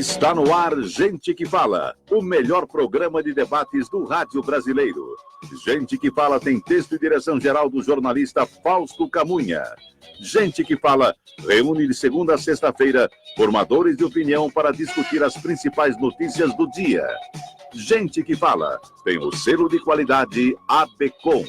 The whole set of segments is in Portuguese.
Está no ar Gente que Fala, o melhor programa de debates do rádio brasileiro. Gente que Fala tem texto e direção geral do jornalista Fausto Camunha. Gente que Fala reúne de segunda a sexta-feira formadores de opinião para discutir as principais notícias do dia. Gente que Fala tem o selo de qualidade ABCOM.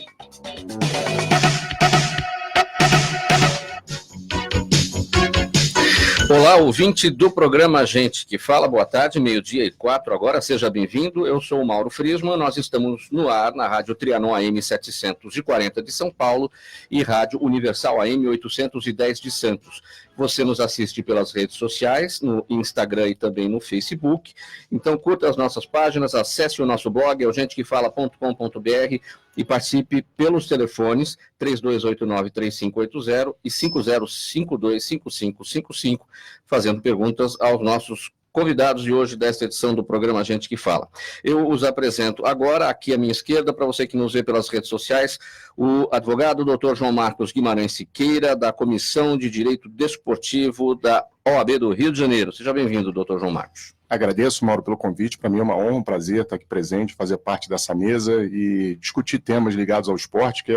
Olá, ouvinte do programa Gente que Fala, boa tarde, 12:04 agora, seja bem-vindo, eu sou o Mauro Friesman, nós estamos no ar na Rádio Trianon AM 740 de São Paulo e Rádio Universal AM 810 de Santos. Você nos assiste pelas redes sociais, no Instagram e também no Facebook, então curta as nossas páginas, acesse o nosso blog, é o gentequefala.com.br e participe pelos telefones 3289-3580 e 5052-5555, fazendo perguntas aos nossos convidados de hoje desta edição do programa Gente que Fala. Eu os apresento agora, aqui à minha esquerda, para você que nos vê pelas redes sociais, o advogado Dr. João Marcos Guimarães Siqueira, da Comissão de Direito Desportivo da OAB do Rio de Janeiro. Seja bem-vindo, Dr. João Marcos. Agradeço, Mauro, pelo convite. Para mim é uma honra, um prazer estar aqui presente, fazer parte dessa mesa e discutir temas ligados ao esporte, que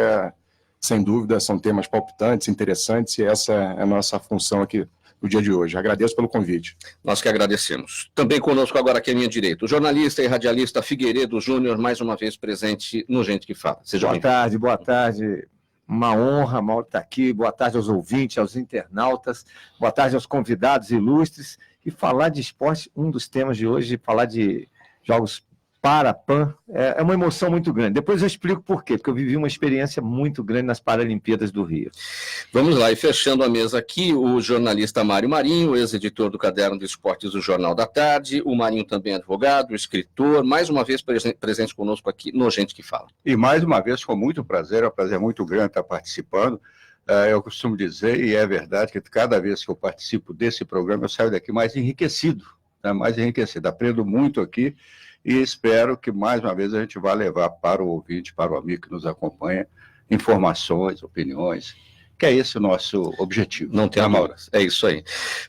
sem dúvida, são temas palpitantes, interessantes, e essa é a nossa função aqui no dia de hoje. Agradeço pelo convite. Nós que agradecemos. Também conosco agora aqui à minha direita, o jornalista e radialista Figueiredo Júnior, mais uma vez presente no Gente que Fala. Seja bem-vindo. Boa tarde. Uma honra, Mauro, estar aqui. Boa tarde aos ouvintes, aos internautas. Boa tarde aos convidados ilustres. E falar de esporte, um dos temas de hoje, falar de jogos Parapan, é uma emoção muito grande. Depois eu explico por quê, porque eu vivi uma experiência muito grande nas Paralimpíadas do Rio. Vamos lá, e fechando a mesa aqui, o jornalista Mário Marinho, ex-editor do Caderno de Esportes do Jornal da Tarde, o Marinho também é advogado, escritor, mais uma vez presente conosco aqui no Gente que Fala. E mais uma vez, com muito prazer, é um prazer muito grande estar participando. Eu costumo dizer, e é verdade, que cada vez que eu participo desse programa, eu saio daqui mais enriquecido, aprendo muito aqui, e espero que, mais uma vez, a gente vá levar para o ouvinte, para o amigo que nos acompanha, informações, opiniões, que é esse o nosso objetivo. Não tem Mauro. É isso aí.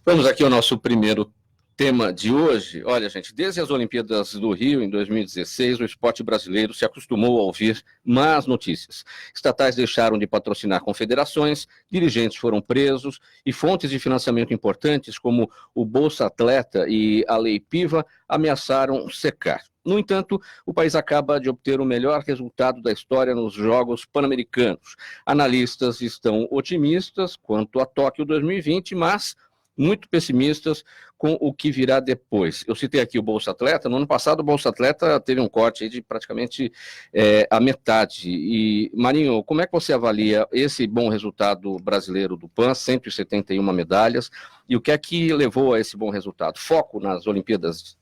Vamos aqui ao nosso primeiro tema de hoje. Olha, gente, desde as Olimpíadas do Rio, em 2016, o esporte brasileiro se acostumou a ouvir más notícias. Estatais deixaram de patrocinar confederações, dirigentes foram presos e fontes de financiamento importantes, como o Bolsa Atleta e a Lei Piva, ameaçaram secar. No entanto, o país acaba de obter o melhor resultado da história nos Jogos Pan-Americanos. Analistas estão otimistas quanto a Tóquio 2020, mas muito pessimistas com o que virá depois. Eu citei aqui o Bolsa Atleta. No ano passado, o Bolsa Atleta teve um corte aí de praticamente a metade. E, Marinho, como é que você avalia esse bom resultado brasileiro do PAN, 171 medalhas, e o que é que levou a esse bom resultado? Foco nas Olimpíadas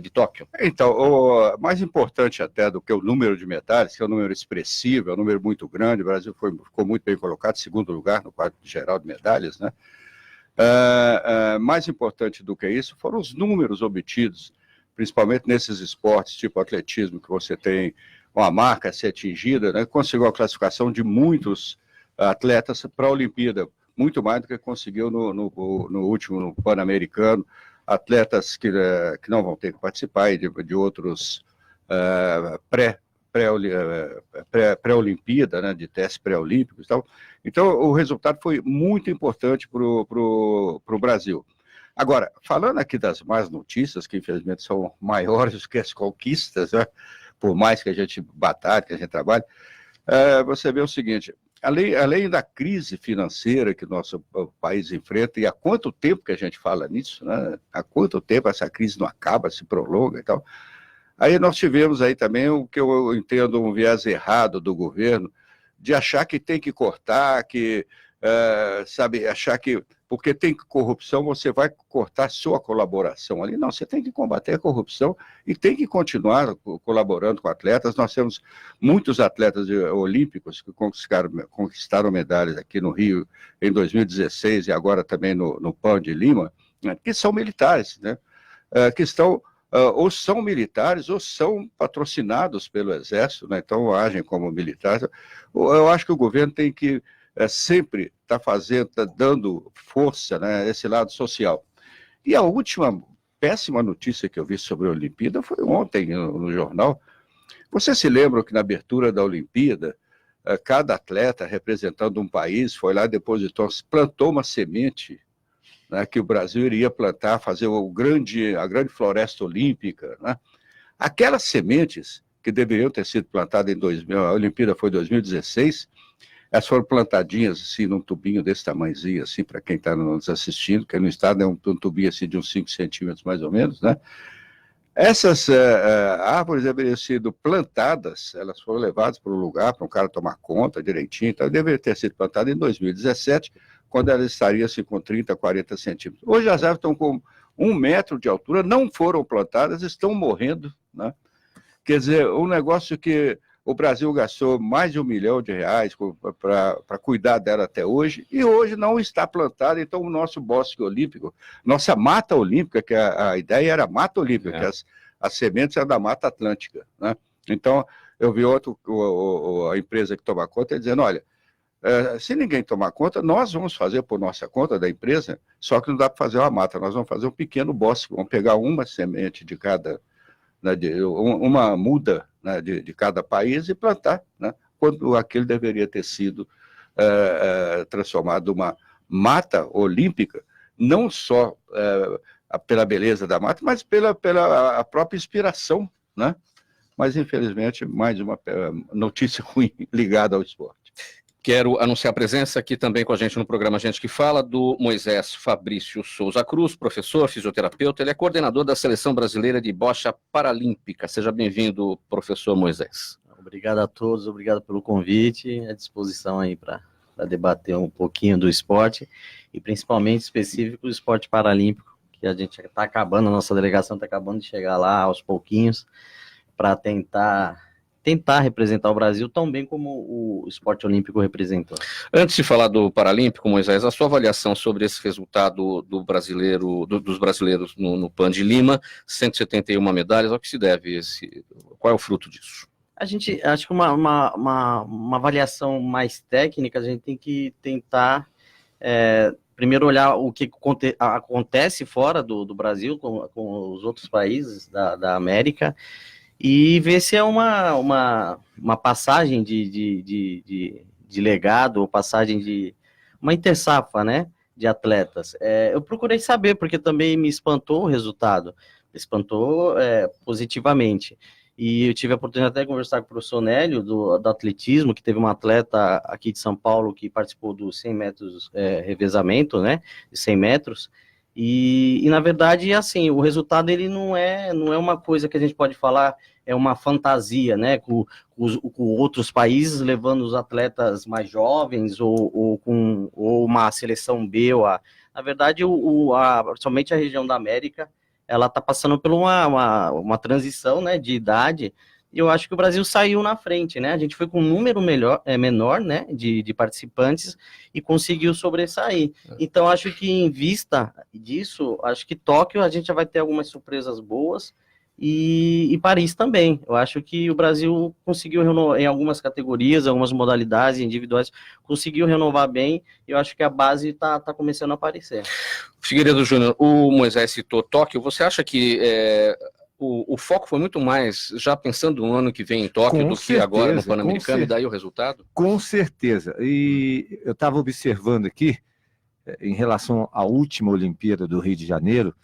de Tóquio? Então, o mais importante até do que o número de medalhas, que é um número expressivo, é um número muito grande, o Brasil ficou muito bem colocado, segundo lugar no quadro geral de medalhas, né? Mais importante do que isso foram os números obtidos, principalmente nesses esportes tipo atletismo, que você tem uma marca a ser atingida, né? Conseguiu a classificação de muitos atletas para a Olimpíada, muito mais do que conseguiu no último Pan-Americano, atletas que não vão ter que participar e de outros pré-Olimpíada, né, de testes pré-olímpicos e tal. Então, o resultado foi muito importante para o Brasil. Agora, falando aqui das más notícias, que infelizmente são maiores do que as conquistas, né, por mais que a gente batalhe, que a gente trabalhe, você vê o seguinte: além da crise financeira que nosso país enfrenta, e há quanto tempo que a gente fala nisso, né? Há quanto tempo essa crise não acaba, se prolonga e tal. Aí nós tivemos aí também o que eu entendo um viés errado do governo, de achar que tem que cortar, achar que porque tem corrupção você vai cortar sua colaboração ali. Não, você tem que combater a corrupção e tem que continuar colaborando com atletas. Nós temos muitos atletas olímpicos que conquistaram medalhas aqui no Rio em 2016 e agora também no PAN de Lima, né, que são militares, né, que estão ou são militares ou são patrocinados pelo Exército, né? Então agem como militares. Eu acho que o governo tem que sempre estar dando força, né, esse lado social. E a última péssima notícia que eu vi sobre a Olimpíada foi ontem no jornal. Você se lembra que na abertura da Olimpíada, cada atleta representando um país foi lá, depositou, plantou uma semente, né, que o Brasil iria plantar, fazer a grande floresta olímpica, né? Aquelas sementes que deveriam ter sido plantadas em 2000, a Olimpíada foi em 2016, elas foram plantadinhas assim, num tubinho desse tamanhozinho, assim, para quem está nos assistindo, que no estado é um tubinho assim, de uns 5 centímetros mais ou menos, né? Essas árvores deveriam ter sido plantadas, elas foram levadas para um lugar, para um cara tomar conta direitinho, então deveriam ter sido plantadas em 2017, quando elas estariam assim, com 30, 40 centímetros. Hoje as árvores estão com 1 metro de altura, não foram plantadas, estão morrendo, né? Quer dizer, um negócio que o Brasil gastou mais de R$1 milhão para cuidar dela até hoje, e hoje não está plantada. Então o nosso bosque olímpico, nossa mata olímpica, que a ideia era mata olímpica, que as sementes eram da Mata Atlântica, né? Então eu vi a empresa que toma conta dizendo, olha, se ninguém tomar conta, nós vamos fazer por nossa conta da empresa, só que não dá para fazer uma mata, nós vamos fazer um pequeno bosque, vamos pegar uma semente de cada, né, uma muda, né, de cada país e plantar, né, quando aquele deveria ter sido transformado numa mata olímpica, não só pela beleza da mata, mas pela a própria inspiração, né? Mas, infelizmente, mais uma notícia ruim ligada ao esporte. Quero anunciar a presença aqui também com a gente no programa Gente que Fala, do Moisés Fabrício Souza Cruz, professor, fisioterapeuta. Ele é coordenador da Seleção Brasileira de Bocha Paralímpica. Seja bem-vindo, professor Moisés. Obrigado a todos, obrigado pelo convite, à disposição aí para debater um pouquinho do esporte, e principalmente específico do esporte paralímpico, que a gente está acabando, a nossa delegação está acabando de chegar lá aos pouquinhos, para tentar representar o Brasil tão bem como o esporte olímpico representou. Antes de falar do Paralímpico, Moisés, a sua avaliação sobre esse resultado dos brasileiros no PAN de Lima, 171 medalhas, ao que se deve qual é o fruto disso? A gente, acho que uma avaliação mais técnica, a gente tem que tentar primeiro olhar o que acontece fora do Brasil, com os outros países da América, e ver se é uma passagem de legado, ou passagem de uma intersafra, né, de atletas. Eu procurei saber, porque também me espantou o resultado, positivamente. E eu tive a oportunidade até de conversar com o professor Nélio, do atletismo, que teve uma atleta aqui de São Paulo que participou dos 100 metros revezamento, né, de 100 metros, e na verdade, assim, o resultado ele não é uma coisa que a gente pode falar, é uma fantasia, né, com outros países levando os atletas mais jovens, ou uma seleção B, na verdade, somente a região da América, ela está passando por uma transição, né, de idade, e eu acho que o Brasil saiu na frente, né, a gente foi com um número menor, né, de participantes, e conseguiu sobressair. Então, acho que em vista disso, acho que Tóquio a gente já vai ter algumas surpresas boas, e Paris também. Eu acho que o Brasil conseguiu renovar em algumas categorias, algumas modalidades individuais, conseguiu renovar bem, e eu acho que a base está começando a aparecer. Figueiredo Júnior, o Moisés citou Tóquio, você acha que o foco foi muito mais, já pensando no ano que vem em Tóquio, do que agora no Pan-Americano, e daí o resultado? Com certeza, e eu estava observando aqui, em relação à última Olimpíada do Rio de Janeiro,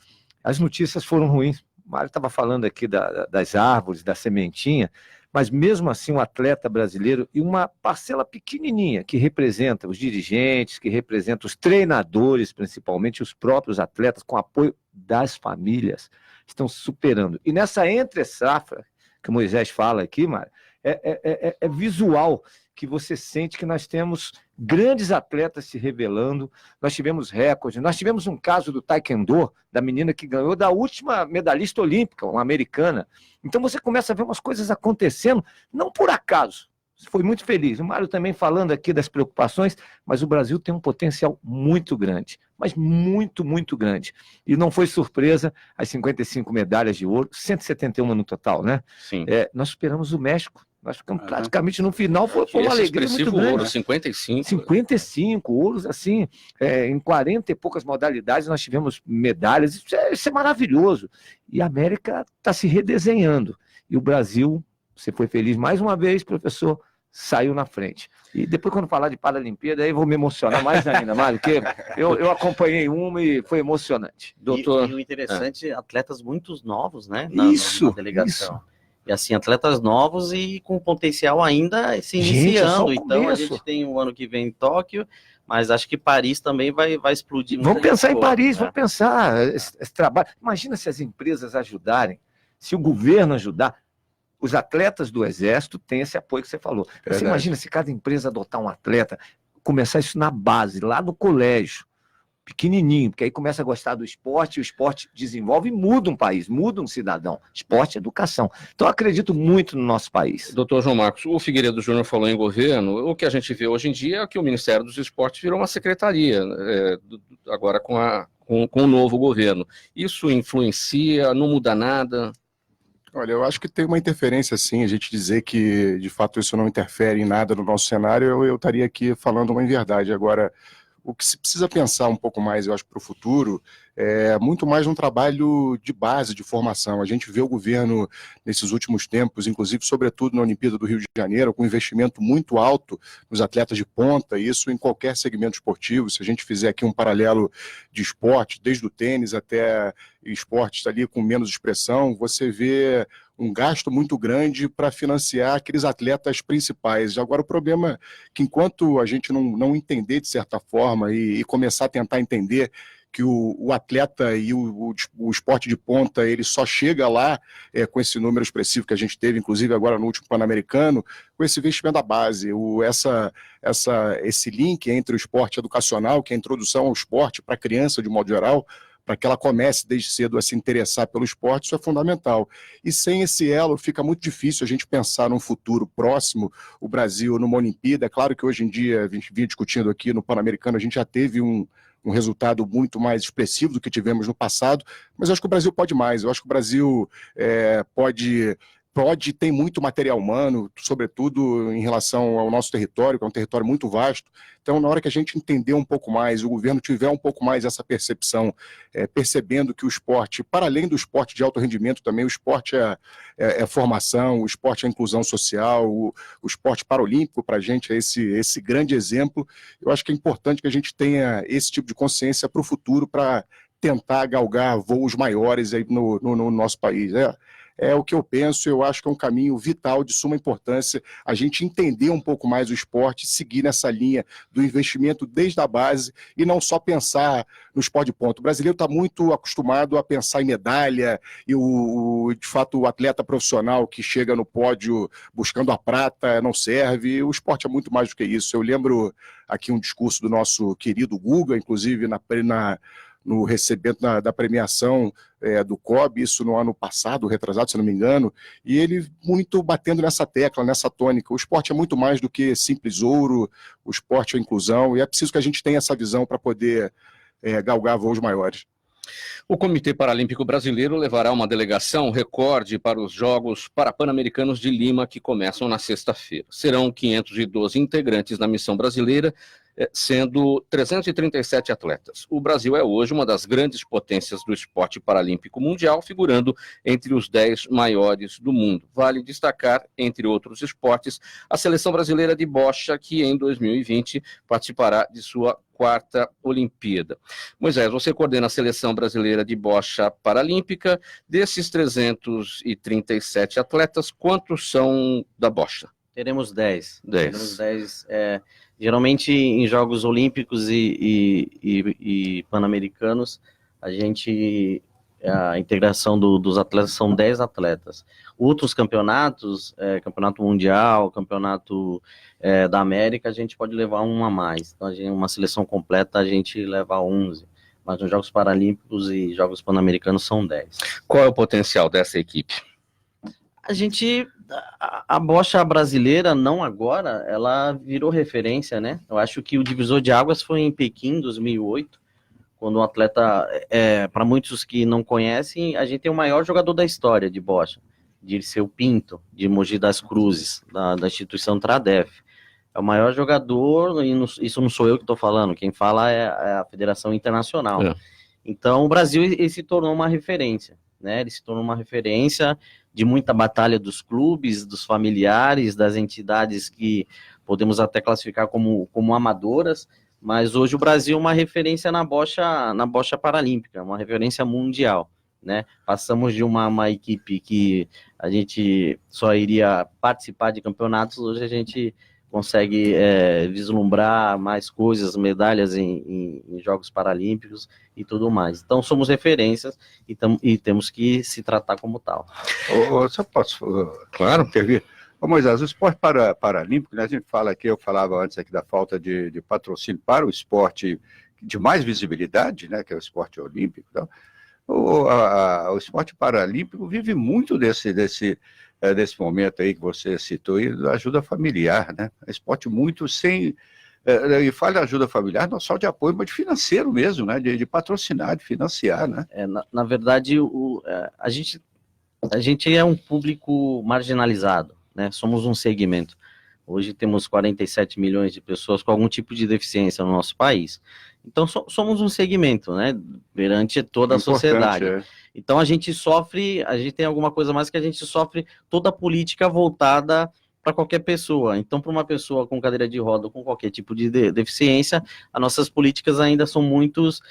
as notícias foram ruins. O Mário estava falando aqui das árvores, da sementinha, mas mesmo assim um atleta brasileiro e uma parcela pequenininha que representa os dirigentes, que representa os treinadores, principalmente os próprios atletas, com apoio das famílias, estão superando. E nessa entre-safra, que o Moisés fala aqui, Mário, é visual, que você sente que nós temos grandes atletas se revelando, nós tivemos recordes, nós tivemos um caso do taekwondo, da menina que ganhou da última medalhista olímpica, uma americana. Então você começa a ver umas coisas acontecendo, não por acaso, foi muito feliz. O Mário também falando aqui das preocupações, mas o Brasil tem um potencial muito grande, mas muito, muito grande. E não foi surpresa as 55 medalhas de ouro, 171 no total, né? Sim. Nós superamos o México Nós ficamos praticamente no final, foi uma Esse alegria muito expressivo grande. ouro, 55. 55 ouros, assim, em 40 e poucas modalidades nós tivemos medalhas, isso é maravilhoso. E a América está se redesenhando. E o Brasil, você foi feliz mais uma vez, professor, saiu na frente. E depois, quando falar de Paralimpíada, aí vou me emocionar mais ainda, Mário, porque eu acompanhei uma e foi emocionante. Doutor, E o interessante, atletas muito novos, né? Isso, na delegação. E assim, atletas novos e com potencial ainda se iniciando. Então, a gente tem o ano que vem em Tóquio, mas acho que Paris também vai explodir. Vamos pensar em Paris, né? vamos pensar esse trabalho. Imagina se as empresas ajudarem, se o governo ajudar. Os atletas do Exército têm esse apoio que você falou. Você imagina se cada empresa adotar um atleta, começar isso na base, lá no colégio, pequenininho, porque aí começa a gostar do esporte, e o esporte desenvolve e muda um país, muda um cidadão. Esporte e educação. Então, eu acredito muito no nosso país. doutor João Marcos, o Figueiredo Júnior falou em governo, o que a gente vê hoje em dia é que o Ministério dos Esportes virou uma secretaria, agora com o novo governo. Isso influencia, não muda nada? Olha, eu acho que tem uma interferência, sim. A gente dizer que, de fato, isso não interfere em nada no nosso cenário, eu estaria aqui falando uma inverdade. Agora, o que se precisa pensar um pouco mais, eu acho, para o futuro, é muito mais um trabalho de base, de formação. A gente vê o governo, nesses últimos tempos, inclusive, sobretudo na Olimpíada do Rio de Janeiro, com um investimento muito alto nos atletas de ponta, isso em qualquer segmento esportivo. Se a gente fizer aqui um paralelo de esporte, desde o tênis até esportes ali com menos expressão, você vê um gasto muito grande para financiar aqueles atletas principais. Agora, o problema é que enquanto a gente não entender de certa forma e começar a tentar entender que o atleta e o esporte de ponta, ele só chega lá com esse número expressivo que a gente teve, inclusive agora no último Pan-Americano, com esse investimento da base, esse link entre o esporte educacional, que é a introdução ao esporte para a criança de modo geral, para que ela comece desde cedo a se interessar pelo esporte, isso é fundamental. E sem esse elo fica muito difícil a gente pensar num futuro próximo, o Brasil numa Olimpíada. É claro que hoje em dia, a gente vinha discutindo aqui no Pan-Americano, a gente já teve um resultado muito mais expressivo do que tivemos no passado, mas eu acho que o Brasil pode mais, eu acho que o Brasil tem muito material humano, sobretudo em relação ao nosso território, que é um território muito vasto. Então, na hora que a gente entender um pouco mais, o governo tiver um pouco mais essa percepção, percebendo que o esporte, para além do esporte de alto rendimento também, o esporte é formação, o esporte é inclusão social, o esporte paralímpico para a gente é esse grande exemplo. Eu acho que é importante que a gente tenha esse tipo de consciência para o futuro, para tentar galgar voos maiores aí no nosso país. É o que eu penso, eu acho que é um caminho vital, de suma importância, a gente entender um pouco mais o esporte, seguir nessa linha do investimento desde a base e não só pensar no esporte de ponta. O brasileiro está muito acostumado a pensar em medalha e, de fato, o atleta profissional que chega no pódio buscando a prata não serve. O esporte é muito mais do que isso. Eu lembro aqui um discurso do nosso querido Guga, inclusive no recebimento da premiação do COB, isso no ano passado, retrasado, se não me engano, e ele muito batendo nessa tecla, nessa tônica. O esporte é muito mais do que simples ouro, o esporte é inclusão, e é preciso que a gente tenha essa visão para poder galgar voos maiores. O Comitê Paralímpico Brasileiro levará uma delegação recorde para os Jogos Pan-Americanos de Lima, que começam na sexta-feira. Serão 512 integrantes na missão brasileira, sendo 337 atletas. O Brasil é hoje uma das grandes potências do esporte paralímpico mundial, figurando entre os 10 maiores do mundo. Vale destacar, entre outros esportes, a seleção brasileira de bocha, que em 2020 participará de sua 4ª Olimpíada. Moisés, você coordena a seleção brasileira de bocha paralímpica. Desses 337 atletas, quantos são da bocha? Teremos 10. 10. Teremos 10. Geralmente, em Jogos Olímpicos e Pan-Americanos, a integração dos atletas são 10 atletas. Outros campeonatos, campeonato mundial, campeonato da América, a gente pode levar um a mais. Então, uma seleção completa, a gente leva 11. Mas nos Jogos Paralímpicos e Jogos Pan-Americanos são 10. Qual é o potencial dessa equipe? A bocha brasileira, não agora, ela virou referência, né? Eu acho que o divisor de águas foi em Pequim, em 2008, quando um atleta, para muitos que não conhecem, a gente tem o maior jogador da história de bocha, Dirceu Pinto, de Mogi das Cruzes, da instituição Tradef. É o maior jogador, e isso não sou eu que estou falando, quem fala é a Federação Internacional. É. Então, o Brasil ele se tornou uma referência, né? Ele se tornou uma referência de muita batalha dos clubes, dos familiares, das entidades que podemos até classificar como amadoras, mas hoje o Brasil é uma referência na bocha paralímpica, uma referência mundial, né? Passamos de uma equipe que a gente só iria participar de campeonatos, hoje a gente consegue vislumbrar mais coisas, medalhas em Jogos Paralímpicos e tudo mais. Então, somos referências e temos que se tratar como tal. Só posso, claro, intervir. Ô, Moisés, o esporte paralímpico, né, a gente fala aqui, eu falava antes aqui da falta de patrocínio para o esporte de mais visibilidade, né, que é o esporte olímpico. Então, o esporte paralímpico vive muito desse momento aí que você citou, e da ajuda familiar, né? Esporte muito sem... e fala de ajuda familiar, não só de apoio, mas de financeiro mesmo, né? De patrocinar, de financiar, né? Na verdade, a gente é um público marginalizado, né? Somos um segmento. Hoje temos 47 milhões de pessoas com algum tipo de deficiência no nosso país. Então, somos um segmento, né? Perante toda a sociedade. Então, a gente tem alguma coisa mais que a gente sofre toda a política voltada para qualquer pessoa. Então, para uma pessoa com cadeira de roda ou com qualquer tipo de deficiência, as nossas políticas ainda são muito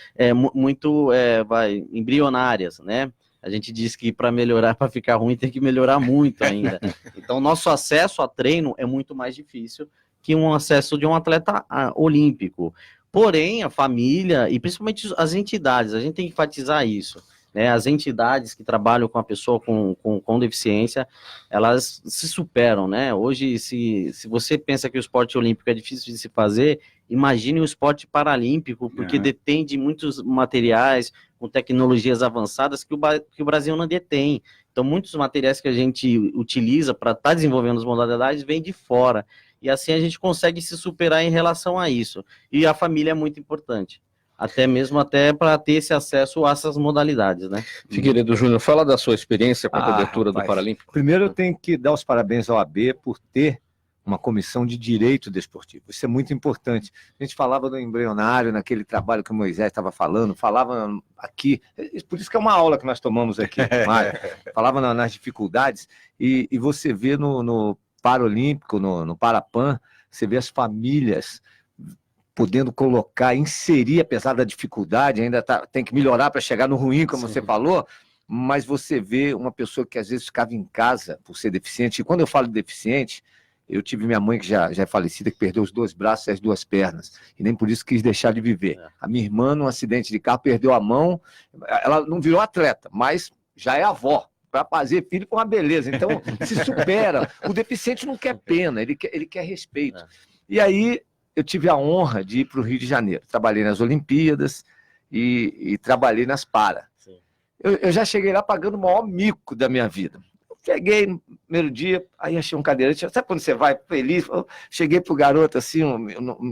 embrionárias, né? A gente diz que para melhorar, para ficar ruim, tem que melhorar muito ainda. Então, nosso acesso a treino é muito mais difícil que um acesso de um atleta olímpico. Porém, a família e principalmente as entidades, a gente tem que enfatizar isso, né? As entidades que trabalham com a pessoa com deficiência, elas se superam, né? Hoje, se você pensa que o esporte olímpico é difícil de se fazer, imagine o esporte paralímpico, porque detém de muitos materiais com tecnologias avançadas que o Brasil não detém. Então, muitos materiais que a gente utiliza para estar desenvolvendo as modalidades vêm de fora. E assim a gente consegue se superar em relação a isso. E a família é muito importante. Até para ter esse acesso a essas modalidades, né? Figueiredo Júnior, fala da sua experiência com a cobertura do Paralímpico. Primeiro eu tenho que dar os parabéns ao AB por ter uma comissão de direito desportivo. Isso é muito importante. A gente falava do embrionário, naquele trabalho que o Moisés estava falava aqui, por isso que é uma aula que nós tomamos aqui, Mário. Falava nas dificuldades, e você vê no Paralímpico, no Parapan, você vê as famílias podendo colocar, inserir, apesar da dificuldade, ainda tem que melhorar para chegar no ruim, como você falou, mas você vê uma pessoa que às vezes ficava em casa por ser deficiente, e quando eu falo de deficiente, eu tive minha mãe que já é falecida, que perdeu os 2 braços e as 2 pernas, e nem por isso quis deixar de viver. A minha irmã, num acidente de carro, perdeu a mão, ela não virou atleta, mas já é avó, para fazer filho com uma beleza. Então, se supera. O deficiente não quer pena, ele quer respeito. E aí, eu tive a honra de ir para o Rio de Janeiro. Trabalhei nas Olimpíadas e trabalhei nas Para. Eu já cheguei lá pagando o maior mico da minha vida. Cheguei no primeiro dia, aí achei um cadeirante. Sabe quando você vai feliz? Eu cheguei pro garoto assim, o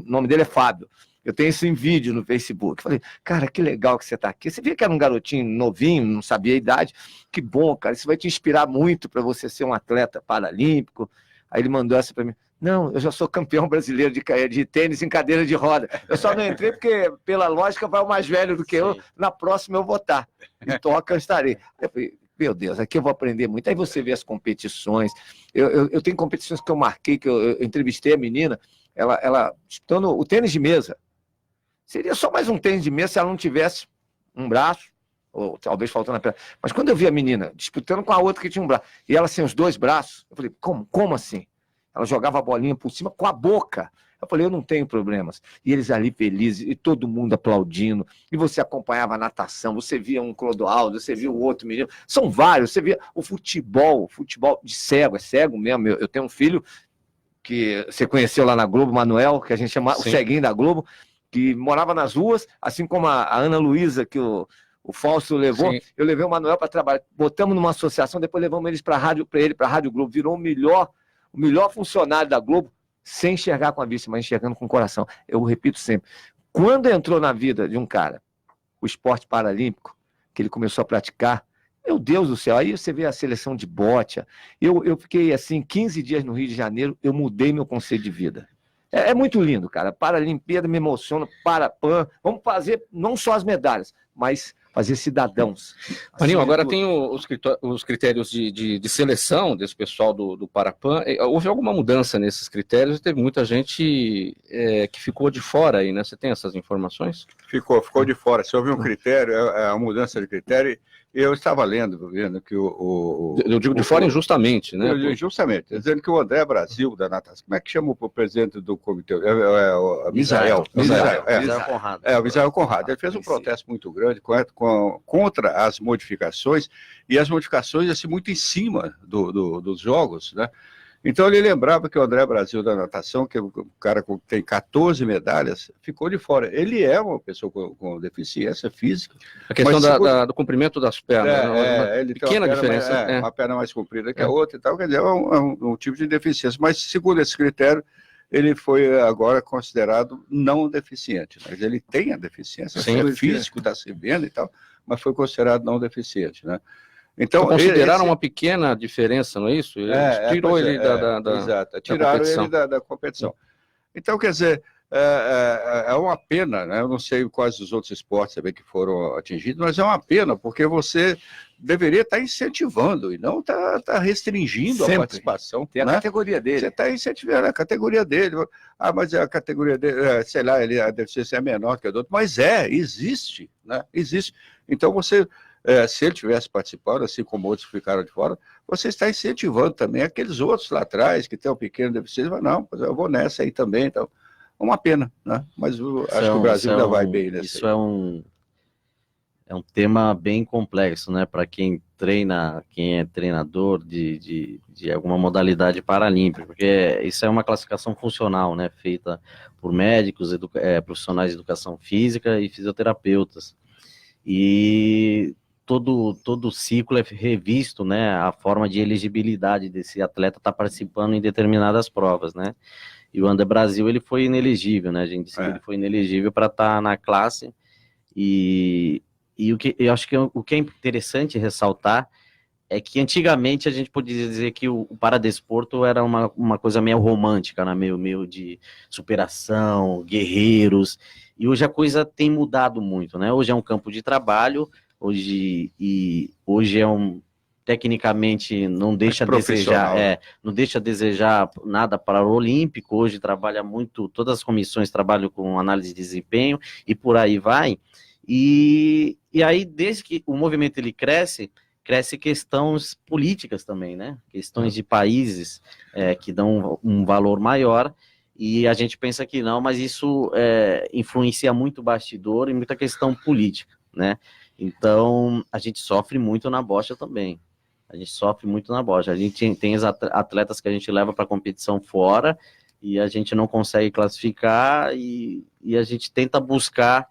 nome dele é Fábio. Eu tenho isso em vídeo no Facebook. Falei, cara, que legal que você está aqui. Você via que era um garotinho novinho, não sabia a idade. Que bom, cara, isso vai te inspirar muito para você ser um atleta paralímpico. Aí ele mandou essa para mim. Não, eu já sou campeão brasileiro de tênis em cadeira de roda. Eu só não entrei porque, pela lógica, vai o mais velho do que eu. Na próxima eu vou estar. Em Tóquio eu estarei. Eu falei, meu Deus, aqui eu vou aprender muito. Aí você vê as competições. Eu tenho competições que eu marquei, que eu entrevistei a menina, ela disputando o tênis de mesa. Seria só mais um tênis de mesa se ela não tivesse um braço, ou talvez faltando a perna. Mas quando eu vi a menina disputando com a outra que tinha um braço, e ela sem os 2 braços, eu falei, como assim? Ela jogava a bolinha por cima com a boca. Eu falei, eu não tenho problemas. E eles ali felizes, e todo mundo aplaudindo, e você acompanhava a natação, você via um Clodoaldo, você via o outro menino, são vários, você via o futebol de cego, é cego mesmo. Eu tenho um filho que você conheceu lá na Globo, Manuel, que a gente chama o ceguinho da Globo, que morava nas ruas, assim como a Ana Luísa, que o Fausto levou. Sim. Eu levei o Manuel para trabalhar, botamos numa associação, depois levamos eles para a Rádio Globo, virou o melhor funcionário da Globo, sem enxergar com a vista, mas enxergando com o coração. Eu repito sempre, quando entrou na vida de um cara o esporte paralímpico, que ele começou a praticar, Meu Deus do céu, aí você vê a seleção de bote. Eu fiquei assim, 15 dias no Rio de Janeiro, eu mudei meu conceito de vida. É muito lindo, cara. Paralimpíada me emociona, Parapan. Vamos fazer não só as medalhas, mas fazer cidadãos. Marinho, agora tudo. tem os critérios de seleção desse pessoal do Parapan. Houve alguma mudança nesses critérios e teve muita gente que ficou de fora aí, né? Você tem essas informações? Ficou de fora. Se houve um critério, a mudança de critério, eu estava vendo que Eu digo de fora injustamente, né? Justamente, dizendo que o André Brasil, da natação, como é que chama o presidente do comitê? O Misael. Misael Conrado. O Misael Conrado. Ele fez um protesto muito grande contra as modificações, e as modificações assim, muito em cima dos jogos, né? Então ele lembrava que o André Brasil da natação, que é o cara que tem 14 medalhas, ficou de fora. Ele é uma pessoa com deficiência física. A questão do comprimento das pernas. Ele pequena tem diferença. uma perna mais comprida que a outra e tal, quer dizer, é um tipo de deficiência. Mas segundo esse critério, ele foi agora considerado não deficiente. Mas ele tem a deficiência, é físico, está se vendo e tal, mas foi considerado não deficiente, né? Então, consideraram uma pequena diferença, não é isso? Tirou ele exato, tiraram competição. ele da competição. Então, quer dizer, é uma pena, né? Eu não sei quais os outros esportes também que foram atingidos, mas é uma pena, porque você deveria estar incentivando e não está restringindo a participação. Tem a categoria dele. Você está incentivando a categoria dele. Mas a categoria dele, sei lá, a deficiência é menor que a do outro, mas existe, né? Existe. Então, você... se ele tivesse participado, assim como outros ficaram de fora, você está incentivando também aqueles outros lá atrás que têm um pequeno deficiência, mas não, eu vou nessa aí também, então, uma pena, né? Mas acho que o Brasil ainda vai bem nesse. Isso é um tema bem complexo, né? Para quem treina, quem é treinador de alguma modalidade paralímpica, porque isso é uma classificação funcional, né? Feita por médicos, profissionais de educação física e fisioterapeutas. E todo ciclo é revisto, né, a forma de elegibilidade desse atleta estar participando em determinadas provas, né, e o André Brasil, ele foi inelegível, né, a gente disse que ele foi inelegível para estar na classe, e eu acho que o que é interessante ressaltar é que antigamente a gente podia dizer que o paradesporto era uma coisa meio romântica, né, meio de superação, guerreiros, e hoje a coisa tem mudado muito, né, hoje é um campo de trabalho, hoje é tecnicamente não deixa a desejar nada para o olímpico, hoje trabalha muito, todas as comissões trabalham com análise de desempenho e por aí vai, e aí desde que o movimento ele cresce questões políticas também, né, questões de países que dão um valor maior, e a gente pensa que não, mas isso influencia muito o bastidor e muita questão política, né. Então, a gente sofre muito na bocha também. A gente tem atletas que a gente leva para competição fora e a gente não consegue classificar e a gente tenta buscar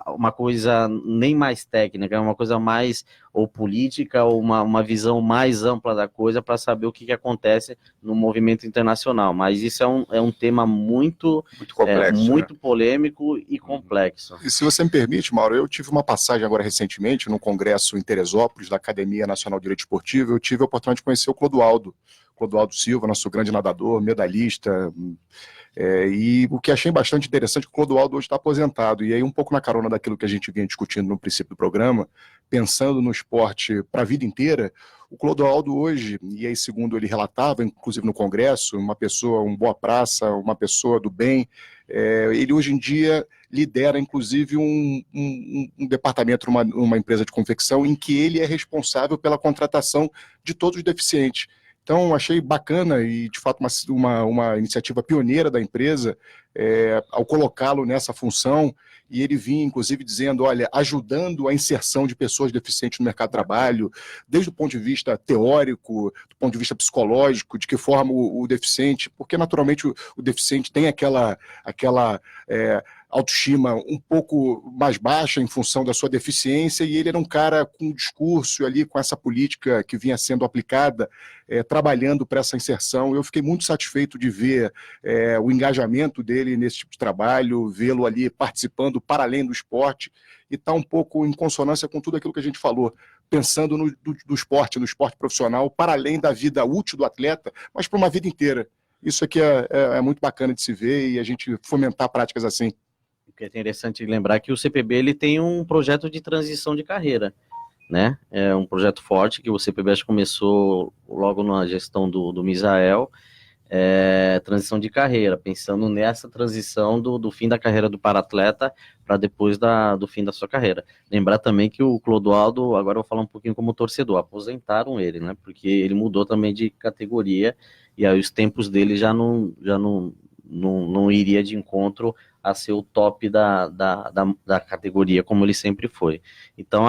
uma coisa nem mais técnica, é uma coisa mais ou política ou uma visão mais ampla da coisa para saber o que acontece no movimento internacional. Mas isso é um tema muito complexo, muito polêmico e complexo. E se você me permite, Mauro, eu tive uma passagem agora recentemente num congresso em Teresópolis, da Academia Nacional de Direito Esportivo. Eu tive a oportunidade de conhecer o Clodoaldo Silva, nosso grande nadador, medalhista. E o que achei bastante interessante é que o Clodoaldo hoje está aposentado, e aí um pouco na carona daquilo que a gente vinha discutindo no princípio do programa, pensando no esporte para a vida inteira, o Clodoaldo hoje, e aí segundo ele relatava, inclusive no Congresso, uma pessoa, um boa praça, uma pessoa do bem, ele hoje em dia lidera inclusive um departamento numa empresa de confecção em que ele é responsável pela contratação de todos os deficientes. Então, achei bacana e, de fato, uma iniciativa pioneira da empresa ao colocá-lo nessa função, e ele vinha, inclusive, dizendo, olha, ajudando a inserção de pessoas deficientes no mercado de trabalho, desde o ponto de vista teórico, do ponto de vista psicológico, de que forma o deficiente, porque, naturalmente, o deficiente tem aquela autoestima um pouco mais baixa em função da sua deficiência, e ele era um cara com um discurso ali, com essa política que vinha sendo aplicada, trabalhando para essa inserção. Eu fiquei muito satisfeito de ver o engajamento dele nesse tipo de trabalho, vê-lo ali participando para além do esporte, e está um pouco em consonância com tudo aquilo que a gente falou, pensando no esporte, no esporte profissional, para além da vida útil do atleta, mas para uma vida inteira. Isso aqui é muito bacana de se ver e a gente fomentar práticas assim. O que é interessante lembrar que o CPB ele tem um projeto de transição de carreira, né? É um projeto forte que o CPB acho que começou logo na gestão do Misael, transição de carreira, pensando nessa transição do fim da carreira do paratleta para depois do fim da sua carreira. Lembrar também que o Clodoaldo, agora eu vou falar um pouquinho como torcedor, aposentaram ele, né? Porque ele mudou também de categoria e aí os tempos dele já não iria de encontro a ser o top da categoria como ele sempre foi. Então,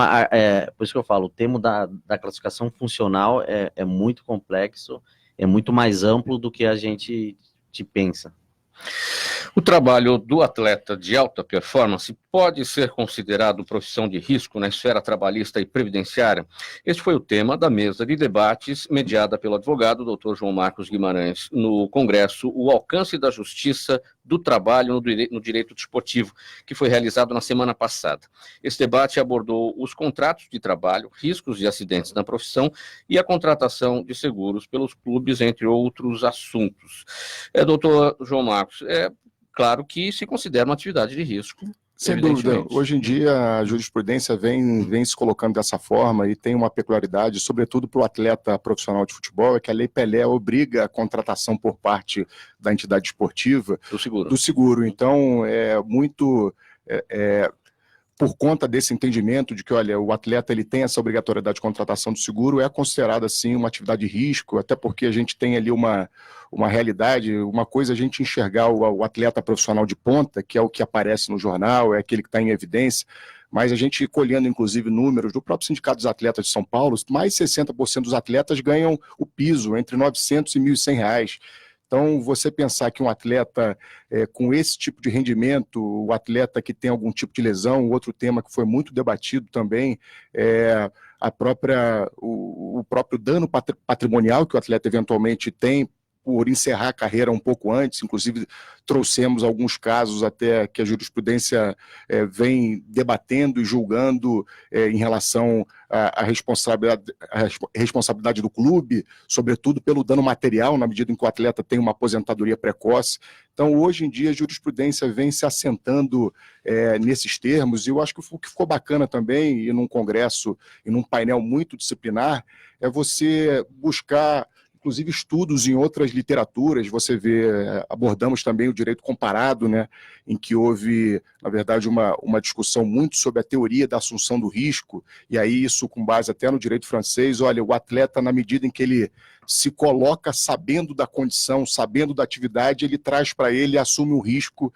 por isso que eu falo, o tema da classificação funcional é muito complexo, é muito mais amplo do que a gente pensa. O trabalho do atleta de alta performance pode ser considerado profissão de risco na esfera trabalhista e previdenciária? Este foi o tema da mesa de debates mediada pelo advogado Dr. João Marcos Guimarães no Congresso O Alcance da Justiça do Trabalho no Direito Desportivo, que foi realizado na semana passada. Esse debate abordou os contratos de trabalho, riscos de acidentes na profissão e a contratação de seguros pelos clubes, entre outros assuntos. Doutor João Marcos, claro que se considera uma atividade de risco. Sem dúvida. Hoje em dia a jurisprudência vem se colocando dessa forma e tem uma peculiaridade, sobretudo para o atleta profissional de futebol, é que a Lei Pelé obriga a contratação por parte da entidade esportiva do seguro. Então, por conta desse entendimento de que, olha, o atleta ele tem essa obrigatoriedade de contratação do seguro, é considerado, assim, uma atividade de risco, até porque a gente tem ali uma realidade, uma coisa é a gente enxergar o atleta profissional de ponta, que é o que aparece no jornal, é aquele que está em evidência, mas a gente colhendo, inclusive, números do próprio Sindicato dos Atletas de São Paulo, mais de 60% dos atletas ganham o piso, entre R$ 900 e R$ 1.100. Então, você pensar que um atleta com esse tipo de rendimento, o atleta que tem algum tipo de lesão, outro tema que foi muito debatido também, o próprio dano patrimonial que o atleta eventualmente tem por encerrar a carreira um pouco antes, inclusive trouxemos alguns casos até que a jurisprudência vem debatendo e julgando em relação à responsabilidade do clube, sobretudo pelo dano material, na medida em que o atleta tem uma aposentadoria precoce. Então, hoje em dia, a jurisprudência vem se assentando nesses termos, e eu acho que o que ficou bacana também, e num congresso, e num painel muito disciplinar, é você buscar inclusive estudos em outras literaturas. Você vê, abordamos também o direito comparado, né, em que houve, na verdade, uma discussão muito sobre a teoria da assunção do risco, e aí isso com base até no direito francês. Olha, o atleta, na medida em que ele se coloca sabendo da condição, sabendo da atividade, ele traz para ele, assume um risco,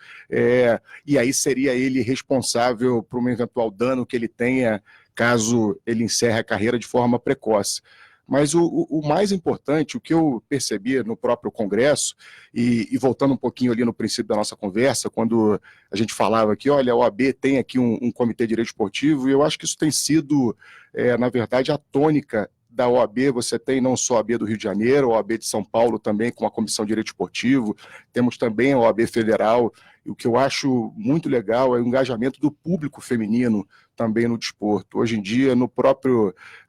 e aí seria ele responsável por um eventual dano que ele tenha, caso ele encerre a carreira de forma precoce. Mas o mais importante, o que eu percebi no próprio Congresso, e voltando um pouquinho ali no princípio da nossa conversa, quando a gente falava que, olha, a OAB tem aqui um comitê de direito esportivo, e eu acho que isso tem sido, na verdade, a tônica da OAB. Você tem não só a OAB do Rio de Janeiro, a OAB de São Paulo também, com a Comissão de Direito Esportivo, temos também a OAB Federal, e o que eu acho muito legal é o engajamento do público feminino também no desporto. Hoje em dia,